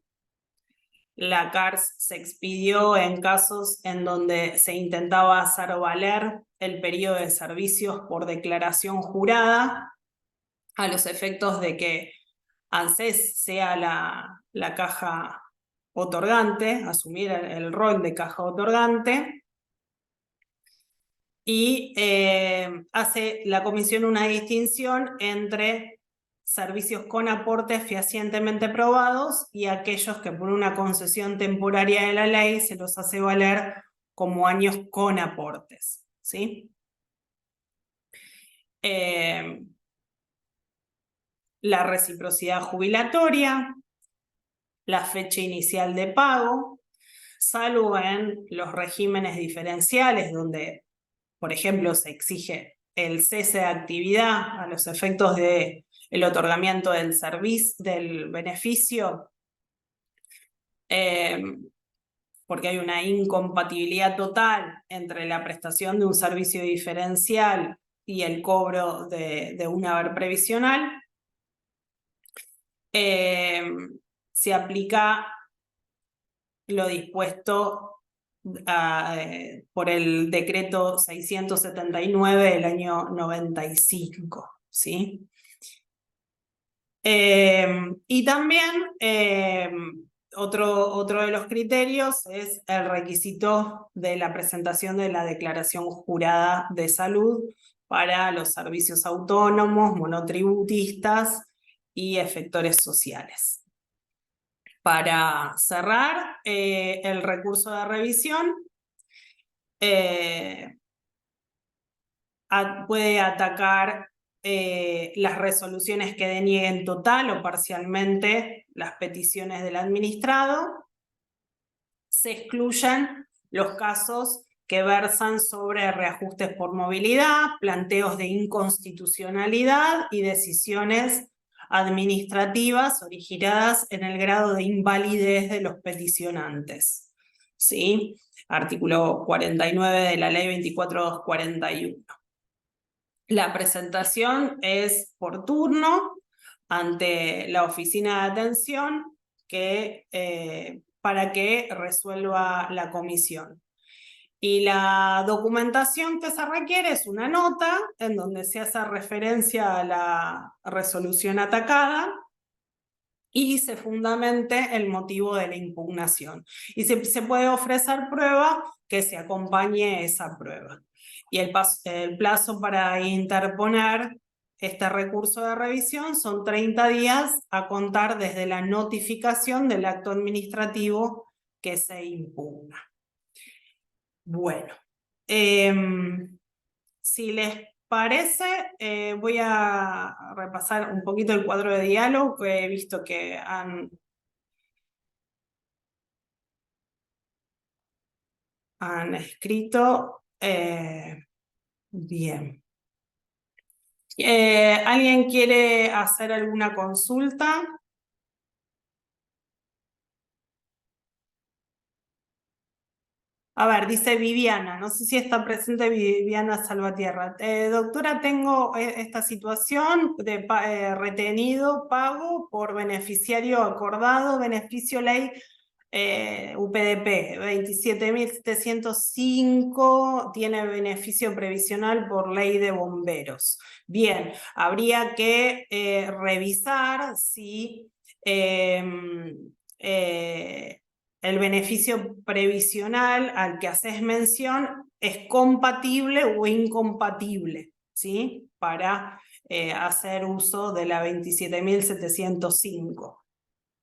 Speaker 1: La CARS se expidió en casos en donde se intentaba hacer valer el periodo de servicios por declaración jurada, a los efectos de que ANSES sea la caja otorgante, asumir el rol de caja otorgante, y hace la comisión una distinción entre servicios con aportes fehacientemente probados y aquellos que por una concesión temporaria de la ley se los hace valer como años con aportes, ¿sí? La reciprocidad jubilatoria, la fecha inicial de pago, salvo en los regímenes diferenciales donde, por ejemplo, se exige el cese de actividad a los efectos del otorgamiento del servicio, del beneficio, porque hay una incompatibilidad total entre la prestación de un servicio diferencial y el cobro de un haber previsional. Se aplica lo dispuesto por el decreto 679 del año 95, ¿sí? Y también otro de los criterios es el requisito de la presentación de la declaración jurada de salud para los servicios autónomos, monotributistas y efectores sociales. Para cerrar, el recurso de revisión puede atacar las resoluciones que denieguen total o parcialmente las peticiones del administrado. Se excluyen los casos que versan sobre reajustes por movilidad, planteos de inconstitucionalidad y decisiones administrativas originadas en el grado de invalidez de los peticionantes, ¿sí? Artículo 49 de la Ley 24.241. La presentación es por turno ante la oficina de atención para que resuelva la comisión. Y la documentación que se requiere es una nota en donde se hace referencia a la resolución atacada y se fundamente el motivo de la impugnación. Y se puede ofrecer prueba que se acompañe esa prueba. Y el plazo para interponer este recurso de revisión son 30 días a contar desde la notificación del acto administrativo que se impugna. Bueno, si les parece, voy a repasar un poquito el cuadro de diálogo que he visto que han escrito. Bien. ¿Alguien quiere hacer alguna consulta? A ver, dice Viviana, no sé si está presente Viviana Salvatierra. Doctora, tengo esta situación de retenido pago por beneficiario acordado, beneficio ley UPDP 27.705, tiene beneficio previsional por ley de bomberos. Bien, habría que revisar si el beneficio previsional al que haces mención es compatible o incompatible, ¿sí? Para hacer uso de la 27.705.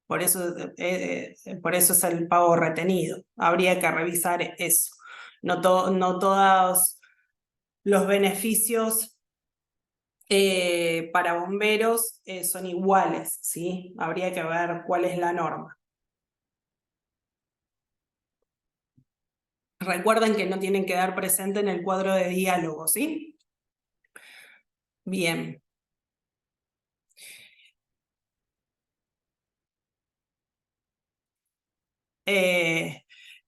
Speaker 1: Por eso es el pago retenido. Habría que revisar eso. No todos los beneficios para bomberos son iguales, ¿sí? Habría que ver cuál es la norma. Recuerden que no tienen que dar presente en el cuadro de diálogo, ¿sí? Bien.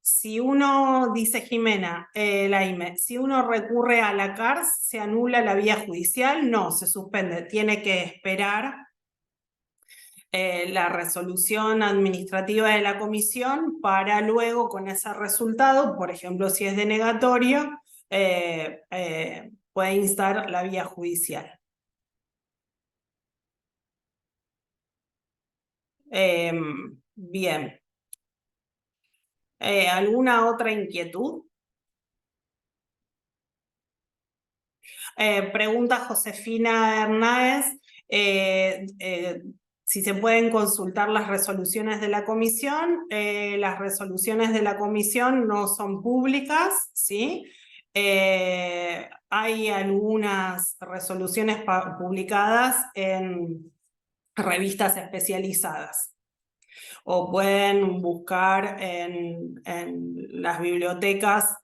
Speaker 1: si uno, dice Jimena, Laime, si uno recurre a la CARS, ¿se anula la vía judicial? No, se suspende, tiene que esperar la resolución administrativa de la comisión para luego con ese resultado, por ejemplo, si es denegatorio, puede instar la vía judicial. Bien. ¿Alguna otra inquietud? Pregunta Josefina Hernández si se pueden consultar las resoluciones de la comisión. Las resoluciones de la comisión no son públicas, ¿sí? Hay algunas resoluciones publicadas en revistas especializadas o pueden buscar en las bibliotecas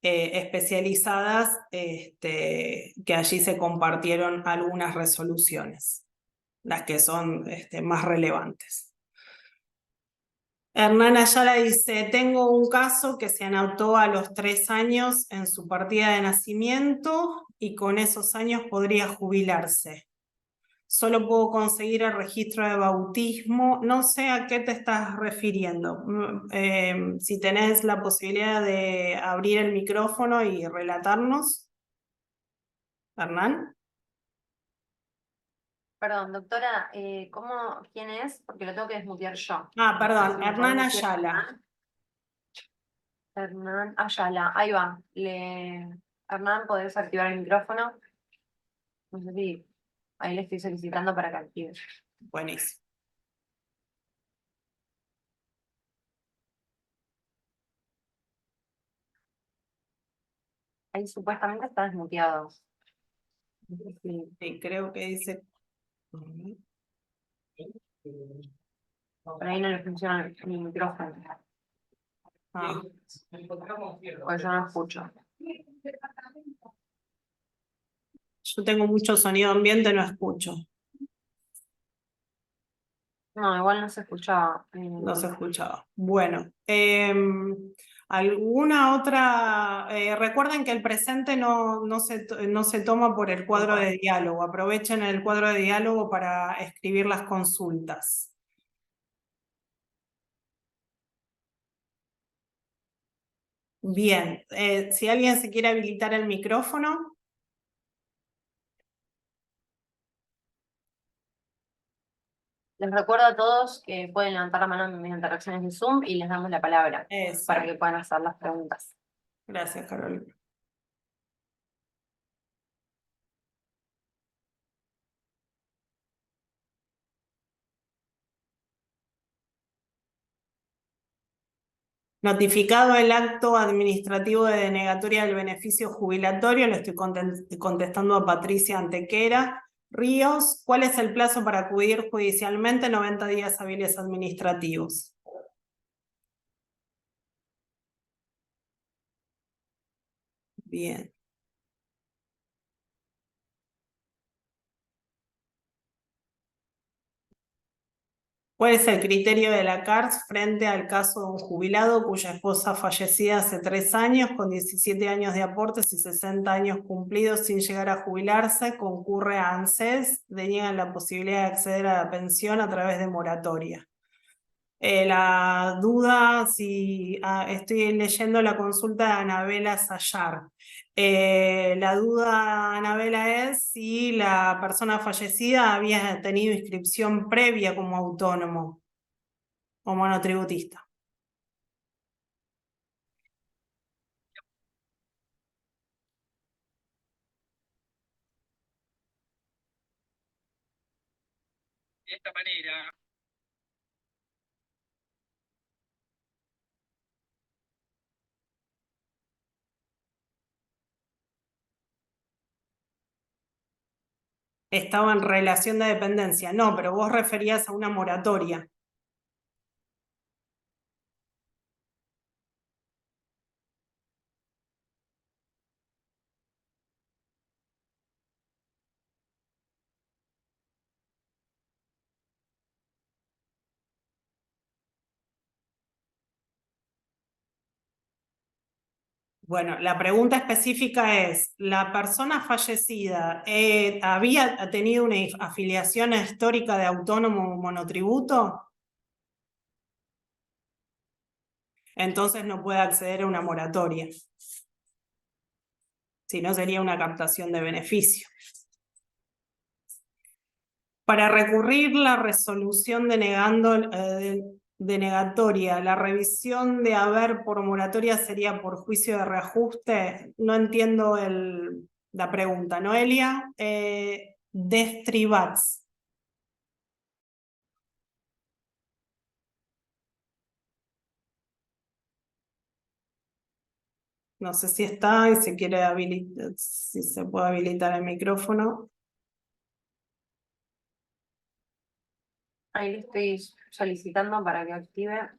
Speaker 1: especializadas que allí se compartieron algunas resoluciones, las que son más relevantes. Hernán Ayala dice, tengo un caso que se anotó a los 3 años en su partida de nacimiento y con esos años podría jubilarse. Solo puedo conseguir el registro de bautismo. No sé a qué te estás refiriendo. Si tenés la posibilidad de abrir el micrófono y relatarnos, Hernán.
Speaker 2: Perdón, doctora, ¿quién es? Porque lo tengo que desmutear yo.
Speaker 1: Perdón,
Speaker 2: Si me
Speaker 1: Hernán
Speaker 2: podés decir
Speaker 1: Ayala.
Speaker 2: Hernán Ayala, ahí va. Hernán, ¿podés activar el micrófono? No sé si ahí le estoy solicitando para que active.
Speaker 1: Buenísimo.
Speaker 2: Ahí supuestamente está desmuteado.
Speaker 1: Sí, creo que dice.
Speaker 2: Por ahí no le funciona el micrófono. Pues yo no escucho.
Speaker 1: Yo tengo mucho sonido ambiente, no escucho.
Speaker 2: No, igual no se escuchaba.
Speaker 1: No se escuchaba. Bueno, ¿alguna otra? Recuerden que el presente no se toma por el cuadro de diálogo. Aprovechen el cuadro de diálogo para escribir las consultas. Bien, si alguien se quiere habilitar el micrófono.
Speaker 2: Les recuerdo a todos que pueden levantar la mano mediante reacciones de Zoom y les damos la palabra para que puedan hacer las preguntas.
Speaker 1: Gracias, Carolina. Notificado el acto administrativo de denegatoria del beneficio jubilatorio, le estoy contestando a Patricia Antequera. Ríos, ¿cuál es el plazo para acudir judicialmente? 90 días hábiles administrativos. Bien. ¿Cuál es el criterio de la CARS frente al caso de un jubilado cuya esposa fallecida hace 3 años, con 17 años de aportes y 60 años cumplidos sin llegar a jubilarse, concurre a ANSES, deniegan la posibilidad de acceder a la pensión a través de moratoria? La duda, si estoy leyendo la consulta de Anabela Sayar. La duda, Anabela, es si la persona fallecida había tenido inscripción previa como autónomo o monotributista.
Speaker 3: De esta manera,
Speaker 1: Estaba en relación de dependencia. No, pero vos referías a una moratoria. Bueno, la pregunta específica es, ¿la persona fallecida había tenido una afiliación histórica de autónomo o monotributo? Entonces no puede acceder a una moratoria. Si no, sería una captación de beneficio. Para recurrir la resolución denegatoria, la revisión de haber por moratoria sería por juicio de reajuste. No entiendo la pregunta. Noelia, Destribats. No sé si está y se quiere habilitar, si se puede habilitar el micrófono.
Speaker 2: Ahí le estoy solicitando para que active.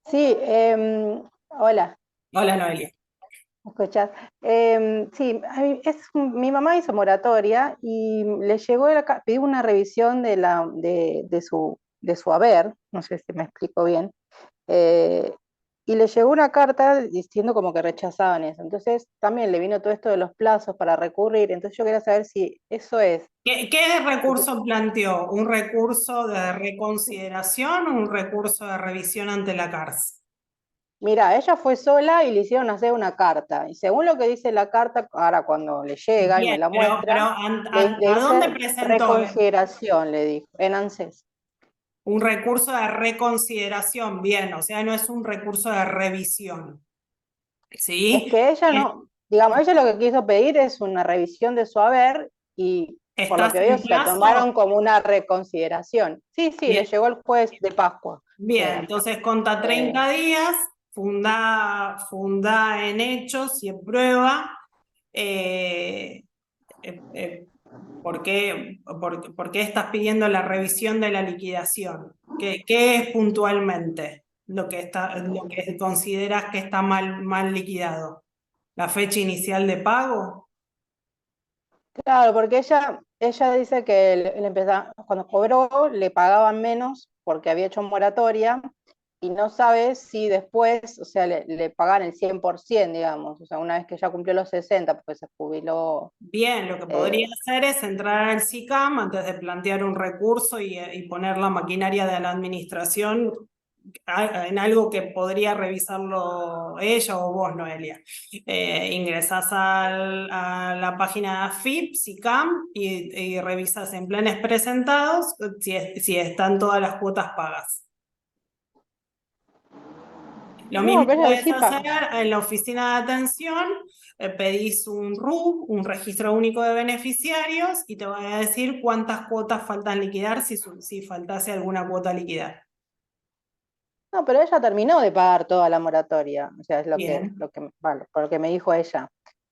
Speaker 4: Sí, hola,
Speaker 1: Hola, Noelia.
Speaker 4: ¿me escuchás? Sí, mi mamá hizo moratoria y le llegó pidió una revisión de su haber, no sé si me explico bien, eh, y le llegó una carta diciendo como que rechazaban eso. Entonces también le vino todo esto de los plazos para recurrir, entonces yo quería saber si eso es.
Speaker 1: ¿Qué recurso planteó? ¿Un recurso de reconsideración o un recurso de revisión ante la cárcel?
Speaker 4: Mira, ella fue sola y le hicieron hacer una carta. Y según lo que dice la carta, ahora cuando le llega y me
Speaker 1: Bien,
Speaker 4: la
Speaker 1: pero
Speaker 4: muestra, le
Speaker 1: ¿a dónde
Speaker 4: dice
Speaker 1: presentó
Speaker 4: reconsideración, le dijo, en ANSES.
Speaker 1: un recurso de reconsideración? Bien, o sea, no es un recurso de revisión.
Speaker 4: Es
Speaker 1: ¿Sí?
Speaker 4: que ella no, digamos, ella lo que quiso pedir es una revisión de su haber y por lo
Speaker 1: ¿Estás
Speaker 4: que veo
Speaker 1: en
Speaker 4: se la tomaron
Speaker 1: plazo?
Speaker 4: como una reconsideración. Sí, sí, le
Speaker 1: Bien,
Speaker 4: llegó el juez de Pascua.
Speaker 1: bien, entonces conta
Speaker 4: Eh,
Speaker 1: 30 días, funda en hechos y en prueba. eh, ¿Por qué estás pidiendo la revisión de la liquidación? ¿Qué es puntualmente lo que consideras que está mal liquidado? ¿La fecha inicial de pago?
Speaker 4: Claro, porque ella dice que cuando cobró le pagaban menos porque había hecho moratoria y no sabe si después, o sea, le pagan el 100%, digamos, o sea, una vez que ya cumplió los 60, porque se jubiló.
Speaker 1: Bien, lo que podría hacer es entrar al SICAM antes de plantear un recurso y poner la maquinaria de la administración en algo que podría revisarlo ella o vos, Noelia. Ingresás a la página de AFIP, SICAM, y revisas en planes presentados si están todas las cuotas pagas. Lo
Speaker 4: No,
Speaker 1: mismo
Speaker 4: pero
Speaker 1: puedes
Speaker 4: sí,
Speaker 1: hacer en la oficina de atención, pedís un RUB, un registro único de beneficiarios, y te va a decir cuántas cuotas faltan liquidar si faltase alguna cuota a liquidar.
Speaker 4: no, pero ella terminó de pagar toda la moratoria, o sea, es
Speaker 1: Bien.
Speaker 4: vale, por lo que me dijo ella.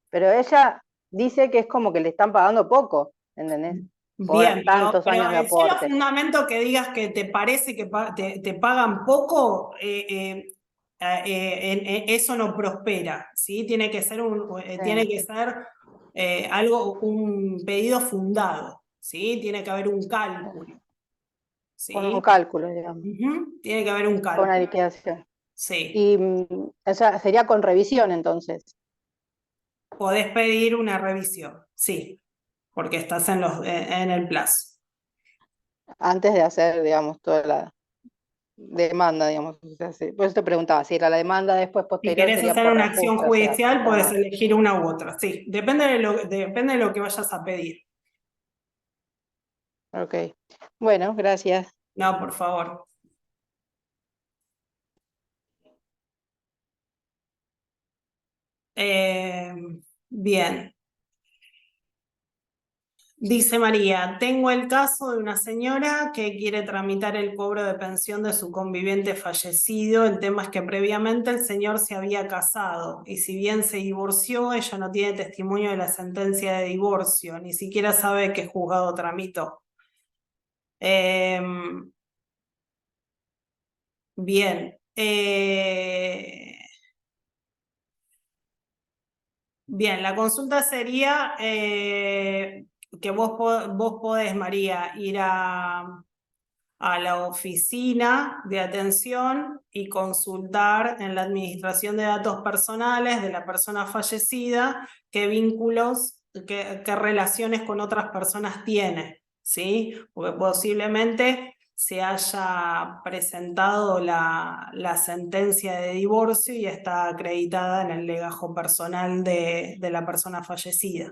Speaker 4: Pero ella dice que es como que le están pagando poco, ¿entendés? Por
Speaker 1: Bien,
Speaker 4: tantos
Speaker 1: pero
Speaker 4: años de
Speaker 1: el solo
Speaker 4: aporte.
Speaker 1: fundamento que digas que te parece que te pagan poco, eso no prospera, ¿sí? Tiene que ser tiene que ser un pedido fundado, ¿sí? Tiene que haber un cálculo,
Speaker 4: Con un
Speaker 1: ¿sí?
Speaker 4: cálculo, digamos,
Speaker 1: Ujú, tiene que haber un
Speaker 4: con una
Speaker 1: cálculo,
Speaker 4: liquidación.
Speaker 1: sí.
Speaker 4: Y, o sea, sería con revisión entonces,
Speaker 1: Podés pedir una revisión, sí, porque estás en el plazo.
Speaker 4: antes de hacer, digamos, toda la demanda, digamos. O sea, sí. Por eso te preguntaba, si era la demanda después
Speaker 1: Si
Speaker 4: posterior
Speaker 1: querés
Speaker 4: sería
Speaker 1: hacer
Speaker 4: por
Speaker 1: una acción
Speaker 4: reajuste, o sea,
Speaker 1: judicial,
Speaker 4: ya
Speaker 1: podés
Speaker 4: no.
Speaker 1: elegir una u otra. Sí, depende de lo que vayas a pedir.
Speaker 4: Ok. Bueno, gracias.
Speaker 1: No, por favor. Eh, bien. Dice María, tengo el caso de una señora que quiere tramitar el cobro de pensión de su conviviente fallecido. El tema es que previamente el señor se había casado y si bien se divorció, ella no tiene testimonio de la sentencia de divorcio, ni siquiera sabe qué juzgado tramitó. Bien. Bien, la consulta sería que vos podés, María, ir a la oficina de atención y consultar en la administración de datos personales de la persona fallecida qué vínculos, qué relaciones con otras personas tiene, ¿sí? Porque posiblemente se haya presentado la sentencia de divorcio y está acreditada en el legajo personal de la persona fallecida.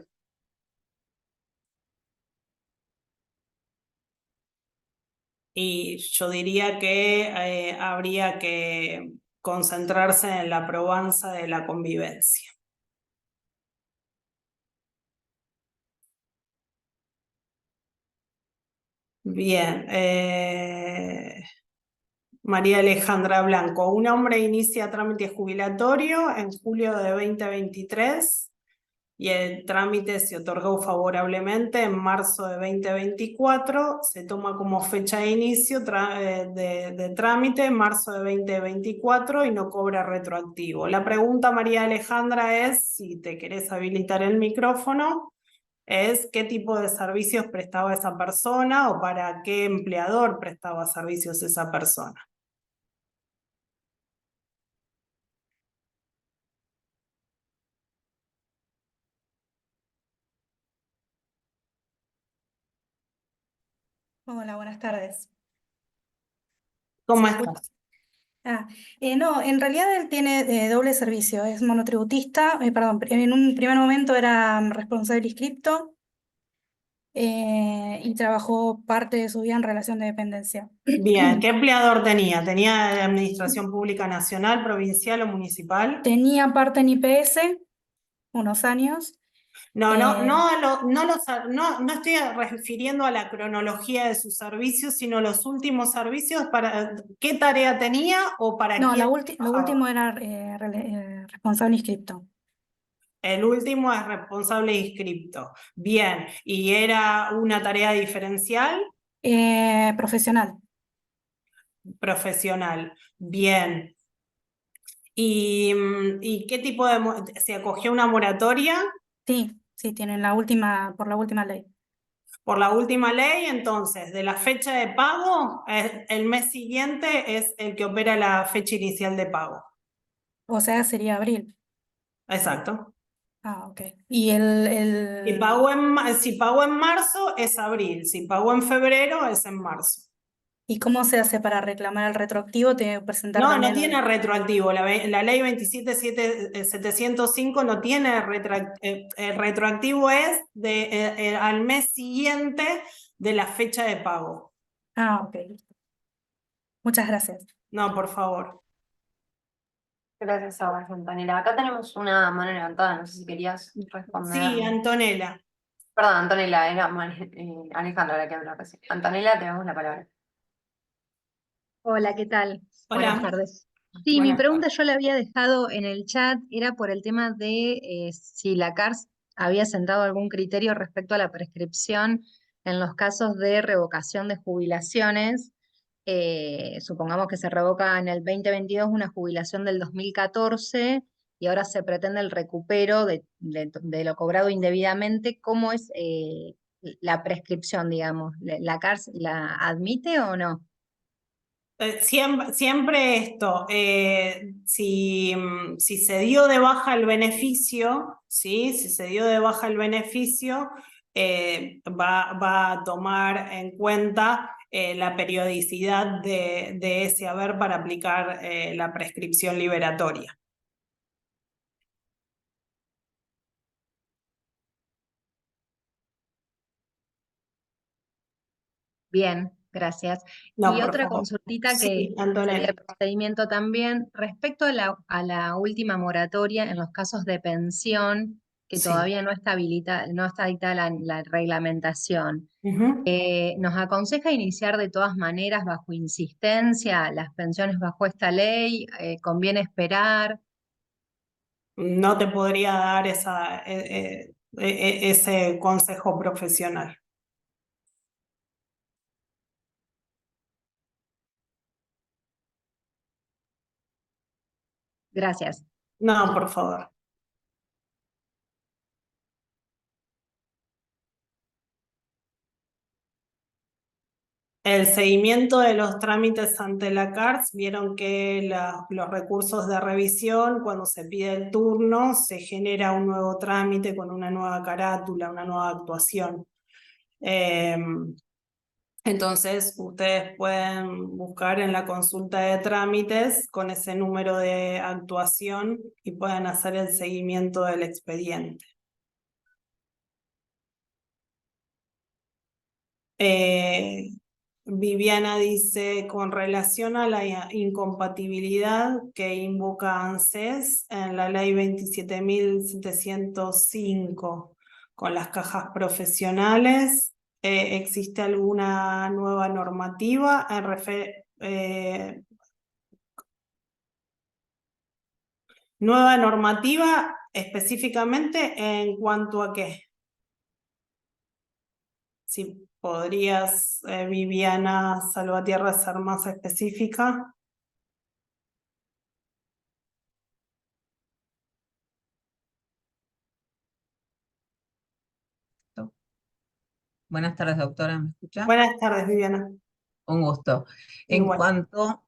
Speaker 1: Y yo diría que habría que concentrarse en la probanza de la convivencia. Bien, María Alejandra Blanco, un hombre inicia trámite jubilatorio en julio de 2023 y el trámite se otorgó favorablemente en marzo de 2024, se toma como fecha de inicio de trámite en marzo de 2024 y no cobra retroactivo. La pregunta, María Alejandra, es, si te querés habilitar el micrófono, es qué tipo de servicios prestaba esa persona o para qué empleador prestaba servicios esa persona.
Speaker 5: Hola, buenas tardes.
Speaker 1: ¿Cómo
Speaker 5: ¿Se
Speaker 1: estás?
Speaker 5: No, en realidad él tiene doble servicio, es monotributista, perdón, en un primer momento era responsable inscripto y trabajó parte de su vida en relación de dependencia.
Speaker 1: Bien, ¿qué empleador tenía? ¿Tenía Administración Pública Nacional, provincial o municipal?
Speaker 5: Tenía parte en IPS unos años.
Speaker 1: No,
Speaker 5: eh,
Speaker 1: no estoy refiriendo a la cronología de sus servicios, sino los últimos servicios, para qué tarea tenía o para
Speaker 5: no,
Speaker 1: quién
Speaker 5: lo
Speaker 1: trabajaba.
Speaker 5: último era responsable inscripto.
Speaker 1: El último es responsable de inscripto. Bien, ¿y era una tarea diferencial?
Speaker 5: Profesional.
Speaker 1: Profesional. Bien. ¿Y qué tipo de... ¿Se acogió una moratoria?
Speaker 5: Sí, tienen por la última ley.
Speaker 1: Por la última ley, entonces, de la fecha de pago, el mes siguiente es el que opera la fecha inicial de pago.
Speaker 5: O sea, sería abril.
Speaker 1: Exacto.
Speaker 5: Ok. Y
Speaker 1: Si pagó en marzo, es abril. Si pagó en febrero, es en marzo.
Speaker 5: ¿Y cómo se hace para reclamar el retroactivo? Tiene que presentar
Speaker 1: No, no
Speaker 5: también
Speaker 1: tiene retroactivo. La ley 27.705 no tiene retroactivo. El retroactivo es al mes siguiente de la fecha de pago.
Speaker 5: Ok. Muchas gracias.
Speaker 1: No, por favor.
Speaker 2: Gracias a vos, Antonella. Acá tenemos una mano levantada, no sé si querías responder.
Speaker 1: Sí, Antonella.
Speaker 2: Perdón, Antonella, era Alejandra la que habló recién. Antonella, te damos la palabra.
Speaker 6: Hola, ¿qué tal? Buenas
Speaker 1: Hola.
Speaker 6: tardes. Sí, mi
Speaker 2: Buenas
Speaker 6: pregunta
Speaker 2: tardes.
Speaker 6: yo la había dejado en el chat, era por el tema de si la CARS había sentado algún criterio respecto a la prescripción en los casos de revocación de jubilaciones. Supongamos que se revoca en el 2022 una jubilación del 2014 y ahora se pretende el recupero de lo cobrado indebidamente. ¿Cómo es la prescripción, digamos? ¿La CARS la admite o no?
Speaker 1: Siempre esto, si se dio de baja el beneficio, ¿sí? Si se dio de baja el beneficio, va a tomar en cuenta la periodicidad de ese haber para aplicar la prescripción liberatoria.
Speaker 6: Bien, gracias.
Speaker 1: No,
Speaker 6: Y
Speaker 1: por
Speaker 6: otra
Speaker 1: favor.
Speaker 6: consultita que
Speaker 1: Sí,
Speaker 6: sería
Speaker 1: Antonella.
Speaker 6: el procedimiento también, respecto a la última moratoria en los casos de pensión, que
Speaker 1: Sí.
Speaker 6: todavía no está no está dictada la reglamentación.
Speaker 1: Ujú.
Speaker 6: ¿Nos aconseja iniciar de todas maneras bajo insistencia las pensiones bajo esta ley? ¿Conviene esperar?
Speaker 1: No te podría dar ese consejo profesional.
Speaker 6: Gracias.
Speaker 1: No, por favor. El seguimiento de los trámites ante la CARS, vieron que los recursos de revisión, cuando se pide el turno, se genera un nuevo trámite con una nueva carátula, una nueva actuación. Entonces, ustedes pueden buscar en la consulta de trámites con ese número de actuación y pueden hacer el seguimiento del expediente. Viviana dice, con relación a la incompatibilidad que invoca ANSES en la ley 27.705 con las cajas profesionales, ¿existe alguna nueva normativa nueva normativa específicamente en cuanto a qué? Si podrías, Viviana Salvatierra, ser más específica.
Speaker 7: Buenas tardes, doctora, ¿me escucha?
Speaker 1: Buenas tardes, Viviana.
Speaker 7: Un gusto. En
Speaker 1: Igual.
Speaker 7: cuanto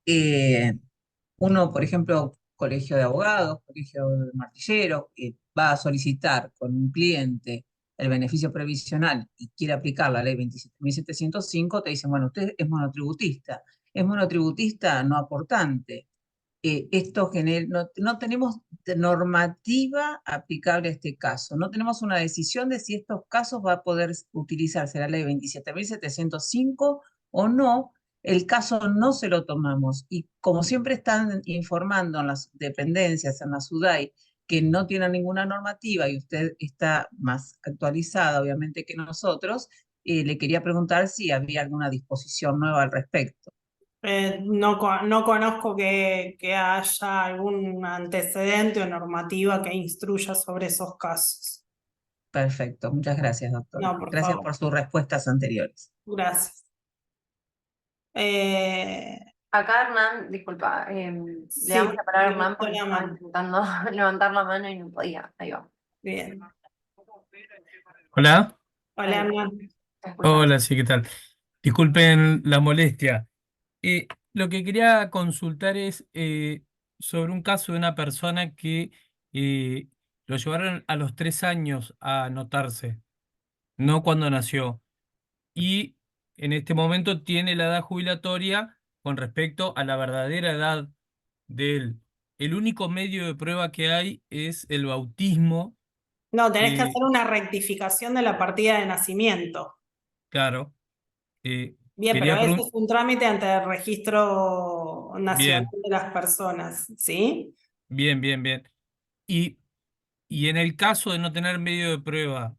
Speaker 7: uno, por ejemplo, colegio de abogados, colegio de martilleros, que va a solicitar con un cliente el beneficio previsional y quiere aplicar la ley 27.705, te dicen, bueno, usted es monotributista no aportante. Esto no tenemos normativa aplicable a este caso, no tenemos una decisión de si estos casos va a poder utilizarse la ley 27.705 o no. El caso no se lo tomamos y como siempre están informando en las dependencias, en la SUDAI, que no tienen ninguna normativa y usted está más actualizada obviamente que nosotros, le quería preguntar si había alguna disposición nueva al respecto.
Speaker 1: No conozco que haya algún antecedente o normativa que instruya sobre esos casos.
Speaker 7: Perfecto, muchas gracias, doctora.
Speaker 1: No, por
Speaker 7: Gracias
Speaker 1: favor.
Speaker 7: por sus respuestas anteriores.
Speaker 1: Gracias.
Speaker 2: Acá Hernán, disculpa, le
Speaker 1: Sí,
Speaker 2: damos la palabra a Hernán
Speaker 1: levantó
Speaker 2: porque
Speaker 1: la
Speaker 2: estaba
Speaker 1: mano.
Speaker 2: intentando levantar la mano y no podía. Ahí va.
Speaker 1: Bien.
Speaker 8: Hola,
Speaker 1: Hola,
Speaker 2: Ahí va.
Speaker 1: Hernán.
Speaker 2: Te escuchamos.
Speaker 8: hola, sí, ¿qué tal? Disculpen la molestia. Lo que quería consultar es sobre un caso de una persona que lo llevaron a los 3 años a anotarse, no cuando nació. Y en este momento tiene la edad jubilatoria con respecto a la verdadera edad de él. El único medio de prueba que hay es el bautismo.
Speaker 1: No, tenés que hacer una rectificación de la partida de nacimiento.
Speaker 8: Claro.
Speaker 1: Bien, pero
Speaker 8: Quería
Speaker 1: ese es
Speaker 8: preguntar.
Speaker 1: un trámite ante el Registro Nacional
Speaker 8: Bien,
Speaker 1: de las Personas, ¿sí?
Speaker 8: bien, bien, bien. Y, y en el caso de no tener medio de prueba,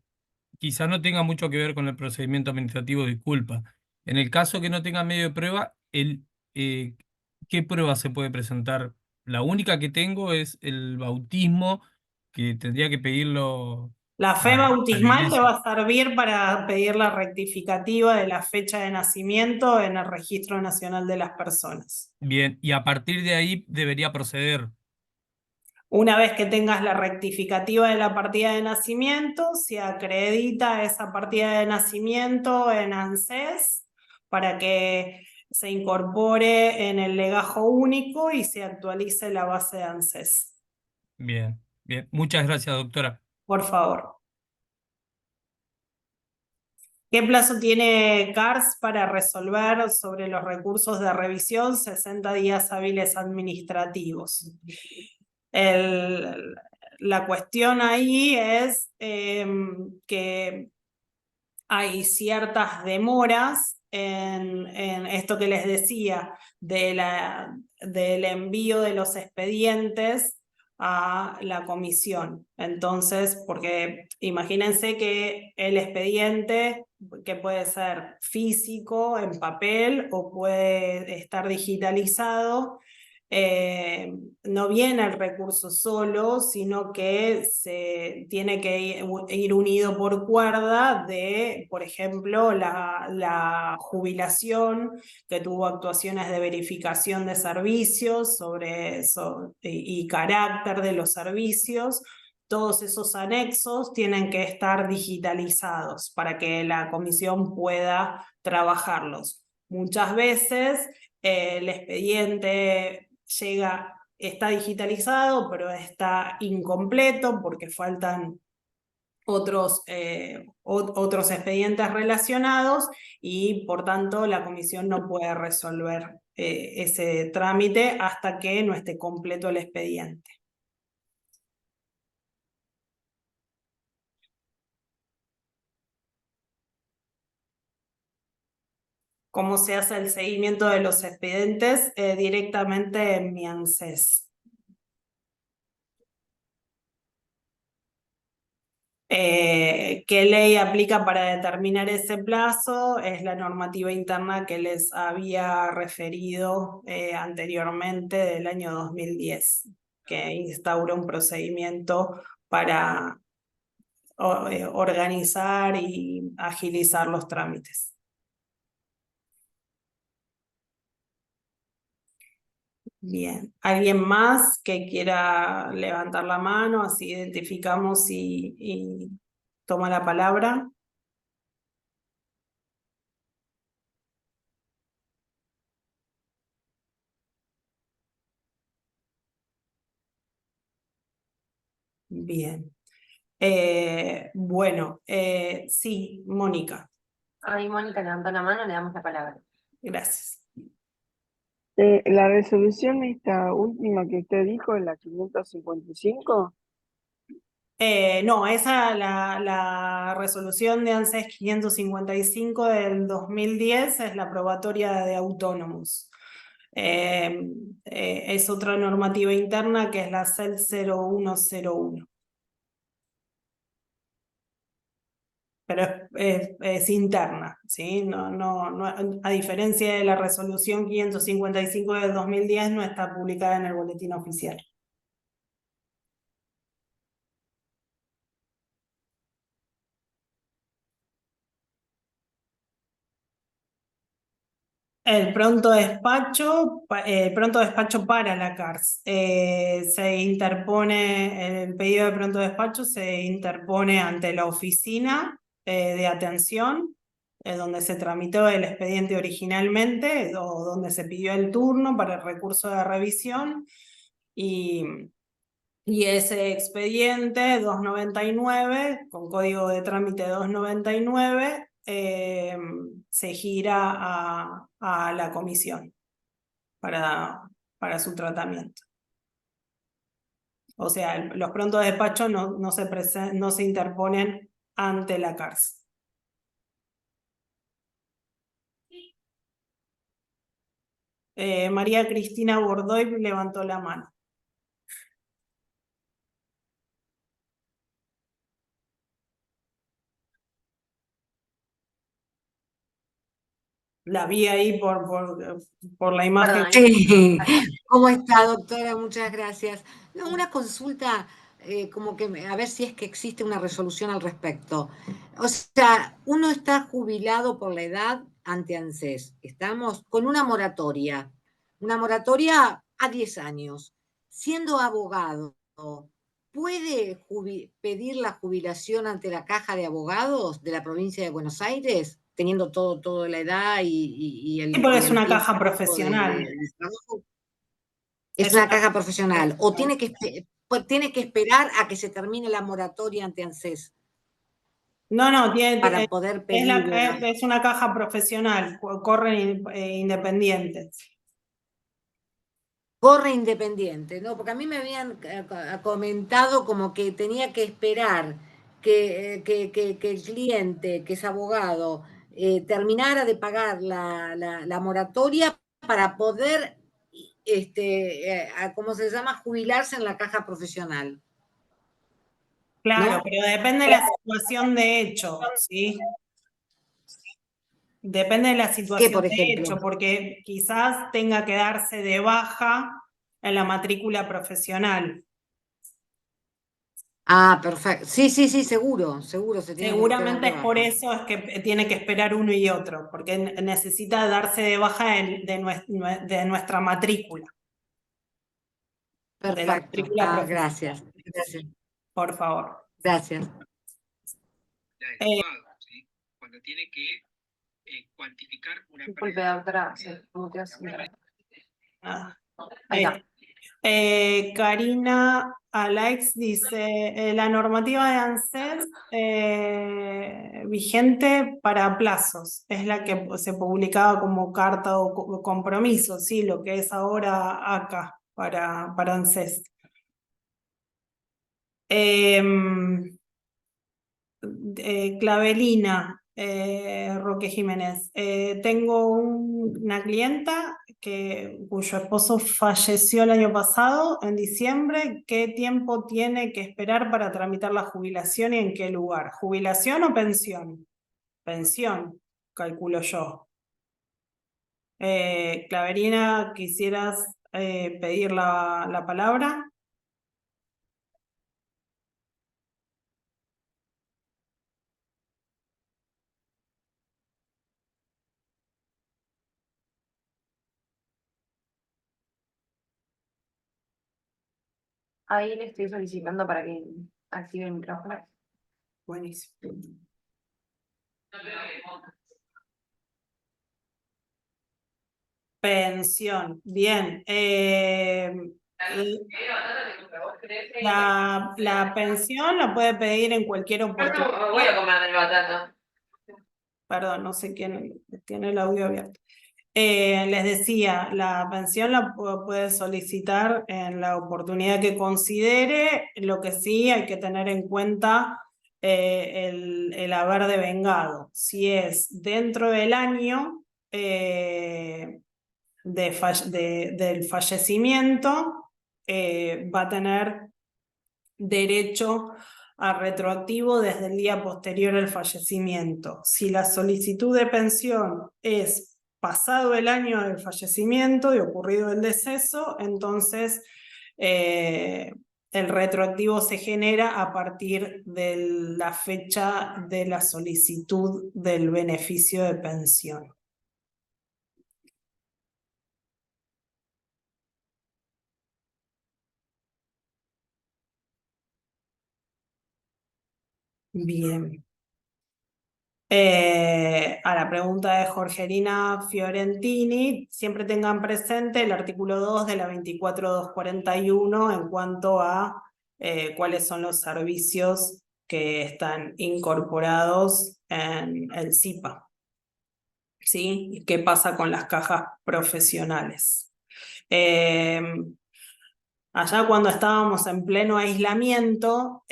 Speaker 8: quizá no tenga mucho que ver con el procedimiento administrativo, disculpa. En el caso que no tenga medio de prueba, eh, ¿qué prueba se puede presentar? La única que tengo es el bautismo, que tendría que pedirlo
Speaker 1: La fe
Speaker 8: a la
Speaker 1: bautismal te
Speaker 8: iglesia.
Speaker 1: va a servir para pedir la rectificativa de la fecha de nacimiento en el Registro Nacional de las Personas.
Speaker 8: Bien, y a partir de ahí debería proceder.
Speaker 1: Una vez que tengas la rectificativa de la partida de nacimiento, se acredita esa partida de nacimiento en ANSES para que se incorpore en el legajo único y se actualice la base de ANSES.
Speaker 8: Bien, bien. Muchas gracias, doctora.
Speaker 1: Por favor. ¿Qué plazo tiene CARS para resolver sobre los recursos de revisión? 60 días hábiles administrativos. La cuestión ahí es que hay ciertas demoras en esto que les decía del envío de los expedientes a la comisión. Entonces, porque imagínense que el expediente, que puede ser físico, en papel, o puede estar digitalizado, no viene el recurso solo, sino que se tiene que ir unido por cuerda de, por ejemplo, la jubilación, que tuvo actuaciones de verificación de servicios sobre eso y carácter de los servicios. Todos esos anexos tienen que estar digitalizados para que la comisión pueda trabajarlos. Muchas veces el expediente está digitalizado, pero está incompleto porque faltan otros expedientes relacionados y por tanto la comisión no puede resolver ese trámite hasta que no esté completo el expediente. ¿Cómo se hace el seguimiento de los expedientes? Directamente en mi ANSES. ¿Qué ley aplica para determinar ese plazo? Es la normativa interna que les había referido anteriormente del año 2010, que instaura un procedimiento para organizar y agilizar los trámites. Bien, ¿alguien más que quiera levantar la mano? Así identificamos y toma la palabra. Bien. Bueno, sí, Mónica,
Speaker 2: Ahí Mónica levantó la mano, le damos la palabra.
Speaker 1: gracias.
Speaker 9: La resolución esta última que usted dijo, la 555,
Speaker 1: No, esa la resolución de ANSES 555 del 2010 es la probatoria de autónomos. Es otra normativa interna que es la CEL 0101. Pero es interna, ¿sí? No, a diferencia de la resolución 555 del 2010, no está publicada en el boletín oficial. El pronto despacho para la CARS. Se interpone, el pedido de pronto despacho se interpone ante la oficina de atención, donde se tramitó el expediente originalmente, o donde se pidió el turno para el recurso de revisión, y ese expediente 299, con código de trámite 299, se gira a la comisión para su tratamiento. O sea, los prontos de despacho no se interponen ante la cárcel. María Cristina Bordoy levantó la mano. La vi ahí por la imagen.
Speaker 2: Perdón,
Speaker 10: Sí, ¿cómo está, doctora? Muchas gracias. No, una consulta, como que a ver si es que existe una resolución al respecto. O sea, uno está jubilado por la edad ante ANSES. Estamos con una moratoria a 10 años. Siendo abogado, ¿puede pedir la jubilación ante la Caja de Abogados de la provincia de Buenos Aires, teniendo toda la edad y el
Speaker 1: Sí, porque
Speaker 10: y
Speaker 1: es
Speaker 10: el
Speaker 1: una
Speaker 10: tiempo
Speaker 1: caja profesional.
Speaker 10: de trabajo? Es una caja profesional. ¿O tiene que esperar a que se termine la moratoria ante ANSES
Speaker 1: No,
Speaker 10: para poder pedir?
Speaker 1: es una caja profesional, corren independientes.
Speaker 10: Corre independiente, ¿no? Porque a mí me habían comentado como que tenía que esperar que el cliente, que es abogado, terminara de pagar la moratoria para poder, ¿cómo se llama? Jubilarse en la caja profesional.
Speaker 1: Claro,
Speaker 10: ¿no?
Speaker 1: pero depende de la situación de hecho, ¿sí? Depende de la
Speaker 10: ¿Qué,
Speaker 1: situación
Speaker 10: por
Speaker 1: de
Speaker 10: ejemplo?
Speaker 1: hecho, porque quizás tenga que darse de baja en la matrícula profesional.
Speaker 10: Ah, perfecto. Sí, seguro se tiene que quedar
Speaker 1: Seguramente
Speaker 10: de
Speaker 1: es por
Speaker 10: baja.
Speaker 1: eso es que tiene que esperar uno y otro, porque necesita darse de baja de nuestra matrícula. De la
Speaker 10: Perfecto.
Speaker 1: matrícula profesional,
Speaker 10: Gracias.
Speaker 1: por favor.
Speaker 10: Gracias.
Speaker 3: del abogado, ¿sí? Cuando tiene que cuantificar una
Speaker 2: Disculpe,
Speaker 3: pérdida.
Speaker 2: doctora, se muteó sin querer.
Speaker 1: Ah,
Speaker 2: Ahí está.
Speaker 1: Karina Alex dice, la normativa de ANSES vigente para plazos, es la que se publicaba como carta o compromiso, sí, lo que es ahora acá para ANSES. Clavelina, Roque Jiménez. Tengo una clienta cuyo esposo falleció el año pasado, en diciembre. ¿Qué tiempo tiene que esperar para tramitar la jubilación y en qué lugar? ¿Jubilación o pensión? Pensión, calculo yo. Clavelina, ¿quisieras pedir la palabra?
Speaker 2: Ahí le estoy solicitando para que active el micrófono.
Speaker 1: Buenísimo. Pensión, bien. La pensión la puede pedir en cualquier oportunidad.
Speaker 2: Voy a comer del batata.
Speaker 1: Perdón, no sé quién tiene el audio abierto. Les decía, la pensión la puede solicitar en la oportunidad que considere. Lo que sí hay que tener en cuenta el haber devengado. Si es dentro del año del fallecimiento, va a tener derecho a retroactivo desde el día posterior al fallecimiento. Si la solicitud de pensión es pasado el año del fallecimiento y ocurrido el deceso, entonces el retroactivo se genera a partir de la fecha de la solicitud del beneficio de pensión. Bien. A la pregunta de Jorgelina Fiorentini, siempre tengan presente el artículo 2 de la 24241 en cuanto a cuáles son los servicios que están incorporados en el SIPA. ¿Sí? ¿Y qué pasa con las cajas profesionales? Allá cuando estábamos en pleno aislamiento,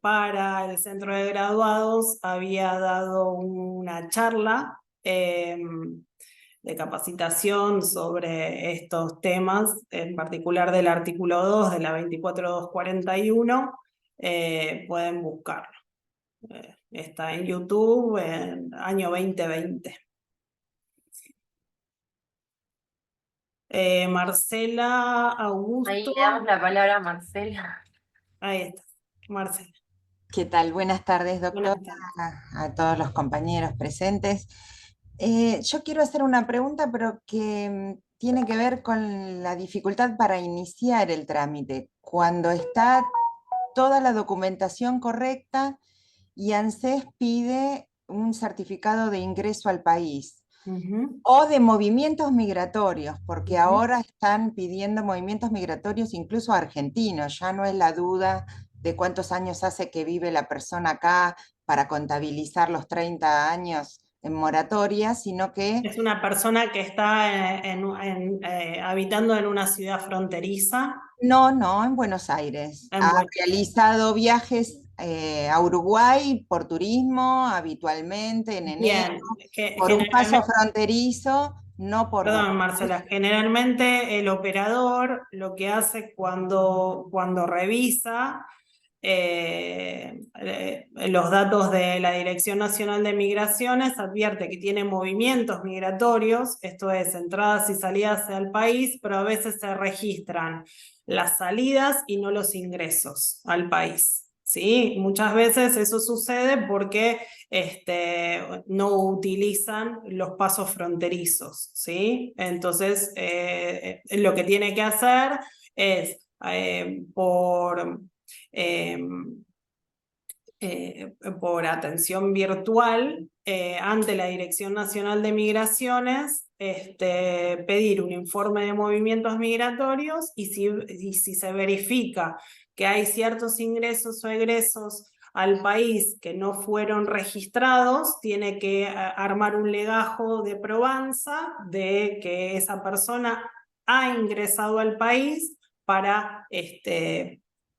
Speaker 1: para el centro de graduados había dado una charla de capacitación sobre estos temas, en particular del artículo 2 de la 24241, pueden buscarlo. Está en YouTube en año 2020. Marcela Augusto.
Speaker 2: Ahí le damos la palabra a Marcela.
Speaker 1: Ahí está, Marcela.
Speaker 11: ¿Qué tal? Buenas tardes, doctora,
Speaker 1: Buenas tardes.
Speaker 11: a todos los compañeros presentes. Yo quiero hacer una pregunta, pero que tiene que ver con la dificultad para iniciar el trámite. Cuando está toda la documentación correcta y ANSES pide un certificado de ingreso al país. O de movimientos migratorios, porque ahora están pidiendo movimientos migratorios incluso argentinos, ya no es la duda de cuántos años hace que vive la persona acá para contabilizar los 30 años en moratoria, sino que...
Speaker 1: Es una persona que está habitando en una ciudad fronteriza.
Speaker 11: No, en Buenos Aires. Ha realizado viajes a Uruguay por turismo habitualmente en enero, por un paso fronterizo, no por...
Speaker 1: Perdón, Marcela, generalmente el operador lo que hace cuando revisa los datos de la Dirección Nacional de Migraciones, advierte que tiene movimientos migratorios, esto es, entradas y salidas al país, pero a veces se registran las salidas y no los ingresos al país. ¿Sí? Muchas veces eso sucede porque no utilizan los pasos fronterizos, ¿sí? Entonces, lo que tiene que hacer es por atención virtual ante la Dirección Nacional de Migraciones, pedir un informe de movimientos migratorios y si se verifica que hay ciertos ingresos o egresos al país que no fueron registrados, tiene que armar un legajo de probanza de que esa persona ha ingresado al país para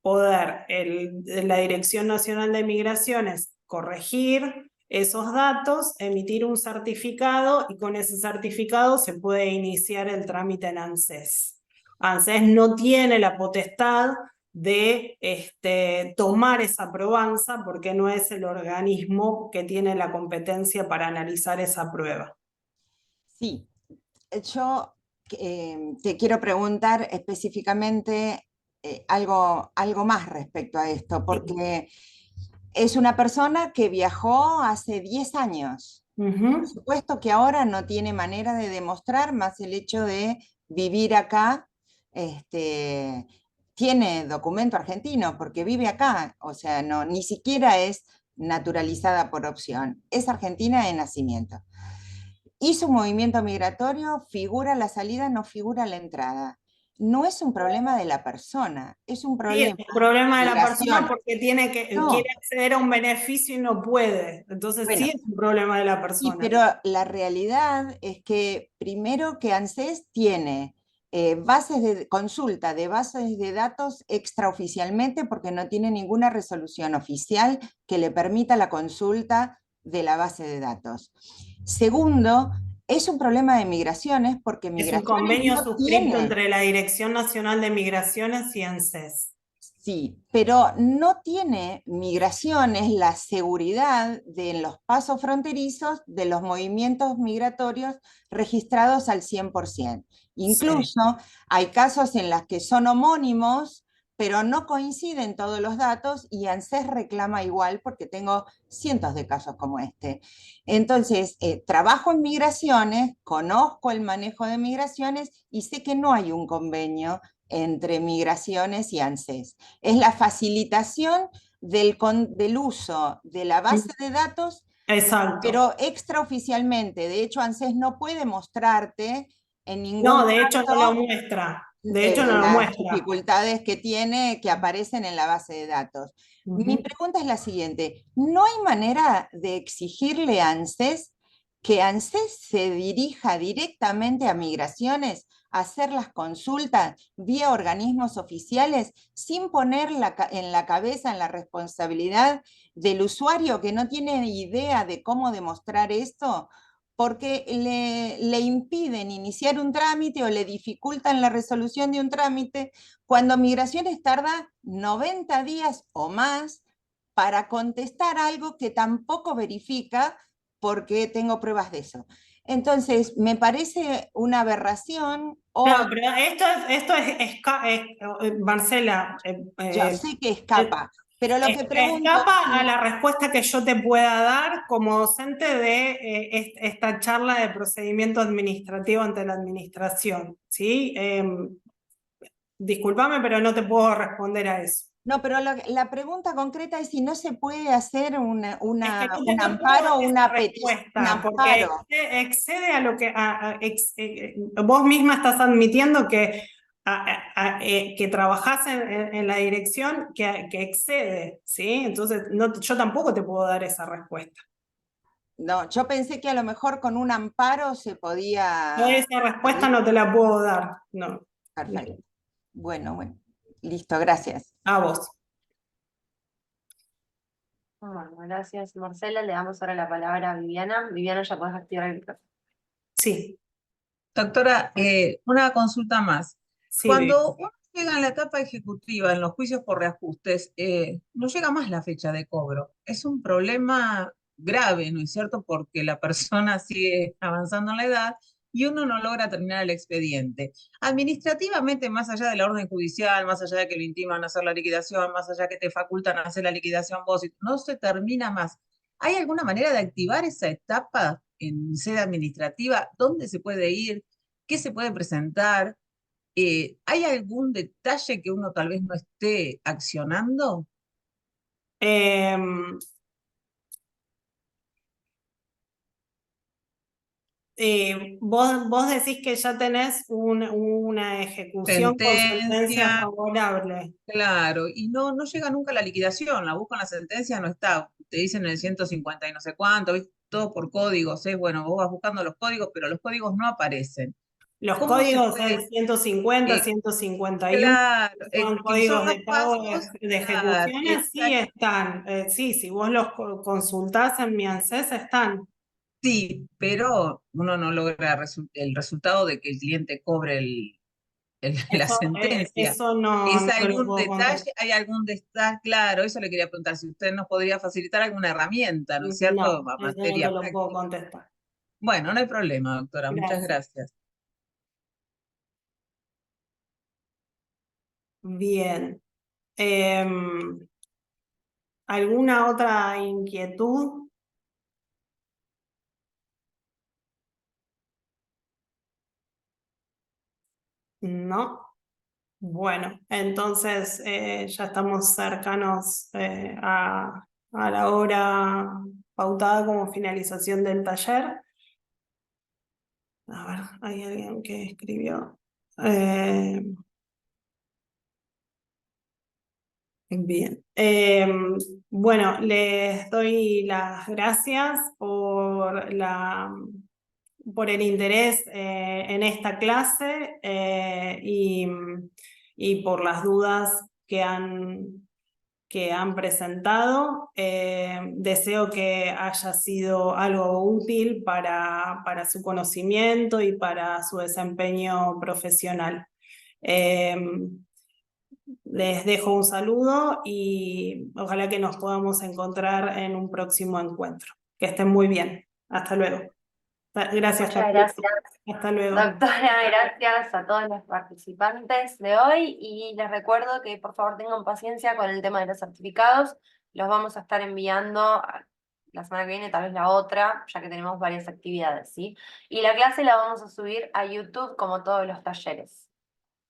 Speaker 1: poder la Dirección Nacional de Migraciones corregir esos datos, emitir un certificado y con ese certificado se puede iniciar el trámite en ANSES. ANSES no tiene la potestad de tomar esa probanza porque no es el organismo que tiene la competencia para analizar esa prueba.
Speaker 11: Sí, yo te quiero preguntar específicamente algo más respecto a esto, porque es una persona que viajó hace 10 años. Por supuesto que ahora no tiene manera de demostrar más el hecho de vivir acá. Tiene documento argentino porque vive acá, o sea, no, ni siquiera es naturalizada por opción, es argentina de nacimiento. Hizo un movimiento migratorio, figura la salida, no figura la entrada. No es un problema de la persona, es un
Speaker 1: Sí,
Speaker 11: problema
Speaker 1: es un problema de la
Speaker 11: migración.
Speaker 1: persona porque
Speaker 11: No.
Speaker 1: quiere acceder a un beneficio y no puede. Entonces
Speaker 11: Bueno,
Speaker 1: sí es un problema de la
Speaker 11: sí,
Speaker 1: persona.
Speaker 11: pero la realidad es que primero que ANSES tiene bases de consulta de bases de datos extraoficialmente porque no tiene ninguna resolución oficial que le permita la consulta de la base de datos. Segundo, es un problema de migraciones porque
Speaker 1: Es un
Speaker 11: migraciones
Speaker 1: convenio
Speaker 11: no
Speaker 1: suscrito
Speaker 11: tiene.
Speaker 1: entre la Dirección Nacional de Migraciones y ANSES.
Speaker 11: Sí, pero no tiene migraciones la seguridad de los pasos fronterizos de los movimientos migratorios registrados al 100%. Incluso hay casos en los que son homónimos, pero no coinciden todos los datos y ANSES reclama igual porque tengo cientos de casos como este. Entonces, trabajo en migraciones, conozco el manejo de migraciones y sé que no hay un convenio entre migraciones y ANSES. Es la facilitación del uso de la base de datos, pero extraoficialmente. De hecho, ANSES no puede mostrarte en ningún
Speaker 1: No, de hecho no
Speaker 11: caso
Speaker 1: lo muestra. De hecho no lo
Speaker 11: las
Speaker 1: muestra.
Speaker 11: dificultades que tiene, que aparecen en la base de datos. Mi pregunta es la siguiente: ¿no hay manera de exigirle a ANSES que ANSES se dirija directamente a migraciones a hacer las consultas vía organismos oficiales sin poner en la cabeza, en la responsabilidad del usuario que no tiene idea de cómo demostrar esto? Porque le impiden iniciar un trámite o le dificultan la resolución de un trámite cuando Migraciones tarda 90 días o más para contestar algo que tampoco verifica porque tengo pruebas de eso. Entonces, me parece una aberración.
Speaker 1: No, pero esto es Marcela.
Speaker 11: Yo sé que escapa, pero lo que pregunto...
Speaker 1: Escapa a la respuesta que yo te pueda dar como docente de esta charla de procedimiento administrativo ante la administración, ¿sí? Discúlpame, pero no te puedo responder a eso.
Speaker 11: No, pero la pregunta concreta es si no se puede hacer un
Speaker 1: no te
Speaker 11: amparo o
Speaker 1: puedo
Speaker 11: una
Speaker 1: dar
Speaker 11: petición.
Speaker 1: respuesta, porque excede a lo que vos misma estás admitiendo que trabajás en la dirección que excede, ¿sí? Entonces yo tampoco te puedo dar esa respuesta.
Speaker 11: No, yo pensé que a lo mejor con un amparo se podía...
Speaker 1: Yo esa respuesta no te la puedo dar, no.
Speaker 11: Perfecto. Bueno, listo, gracias.
Speaker 1: A vos.
Speaker 2: Bueno, gracias, Marcela. Le damos ahora la palabra a Viviana. Viviana, ya podés activar el micrófono.
Speaker 1: Sí.
Speaker 7: Doctora, una consulta más.
Speaker 1: Sí,
Speaker 7: Cuando uno llega en la etapa ejecutiva, en los juicios por reajustes, no llega más la fecha de cobro. Es un problema grave, ¿no es cierto? Porque la persona sigue avanzando en la edad y uno no logra terminar el expediente. Administrativamente, más allá de la orden judicial, más allá de que lo intiman a hacer la liquidación, más allá de que te facultan a hacer la liquidación vos, no se termina más. ¿Hay alguna manera de activar esa etapa en sede administrativa? ¿Dónde se puede ir? ¿Qué se puede presentar? ¿Hay algún detalle que uno tal vez no esté accionando?
Speaker 1: Em, vos decís que ya tenés una ejecución con sentencia
Speaker 7: Sentencia,
Speaker 1: favorable.
Speaker 7: claro, y no llega nunca a la liquidación, la buscan la sentencia, no está, te dicen el 150 y no sé cuánto, ¿viste? Todo por códigos, bueno, vos vas buscando los códigos, pero los códigos no aparecen.
Speaker 1: Los
Speaker 7: ¿Cómo se
Speaker 1: códigos
Speaker 7: puede?
Speaker 1: es 150,
Speaker 7: eh,
Speaker 1: 151,
Speaker 7: claro,
Speaker 1: son
Speaker 7: que son
Speaker 1: códigos
Speaker 7: los
Speaker 1: de pago
Speaker 7: pasos,
Speaker 1: de
Speaker 7: claro,
Speaker 1: ejecuciones, sí están. Sí, si vos los consultás en mi ANSES están.
Speaker 7: sí, pero uno no logra el resultado de que el cliente cobre la sentencia.
Speaker 1: Eso no,
Speaker 7: ¿Es
Speaker 1: no te lo
Speaker 7: algún
Speaker 1: puedo contestar.
Speaker 7: detalle? ¿Hay algún detalle? Claro, eso le quería preguntar, si usted nos podría facilitar alguna herramienta, ¿no es cierto?
Speaker 1: No, eso no te
Speaker 7: Materia
Speaker 1: lo puedo
Speaker 7: práctica.
Speaker 1: contestar.
Speaker 7: Bueno, no hay problema, doctora, muchas
Speaker 1: Gracias.
Speaker 7: gracias.
Speaker 1: Bien. ¿Alguna otra inquietud? No. Bueno, entonces ya estamos cercanos a la hora pautada como finalización del taller. A ver, hay alguien que escribió. Bien. Bueno, les doy las gracias por el interés en esta clase y por las dudas que han presentado. Deseo que haya sido algo útil para su conocimiento y para su desempeño profesional. Les dejo un saludo y ojalá que nos podamos encontrar en un próximo encuentro. Que estén muy bien. Hasta luego. Gracias,
Speaker 2: Muchas
Speaker 1: Carlos.
Speaker 2: gracias,
Speaker 1: Hasta luego.
Speaker 2: doctora, gracias a todos los participantes de hoy y les recuerdo que por favor tengan paciencia con el tema de los certificados. Los vamos a estar enviando la semana que viene, tal vez la otra, ya que tenemos varias actividades, ¿sí? Y la clase la vamos a subir a YouTube como todos los talleres.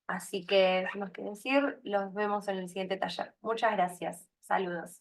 Speaker 2: Así que, sin más que decir, los vemos en el siguiente taller. Muchas gracias. Saludos.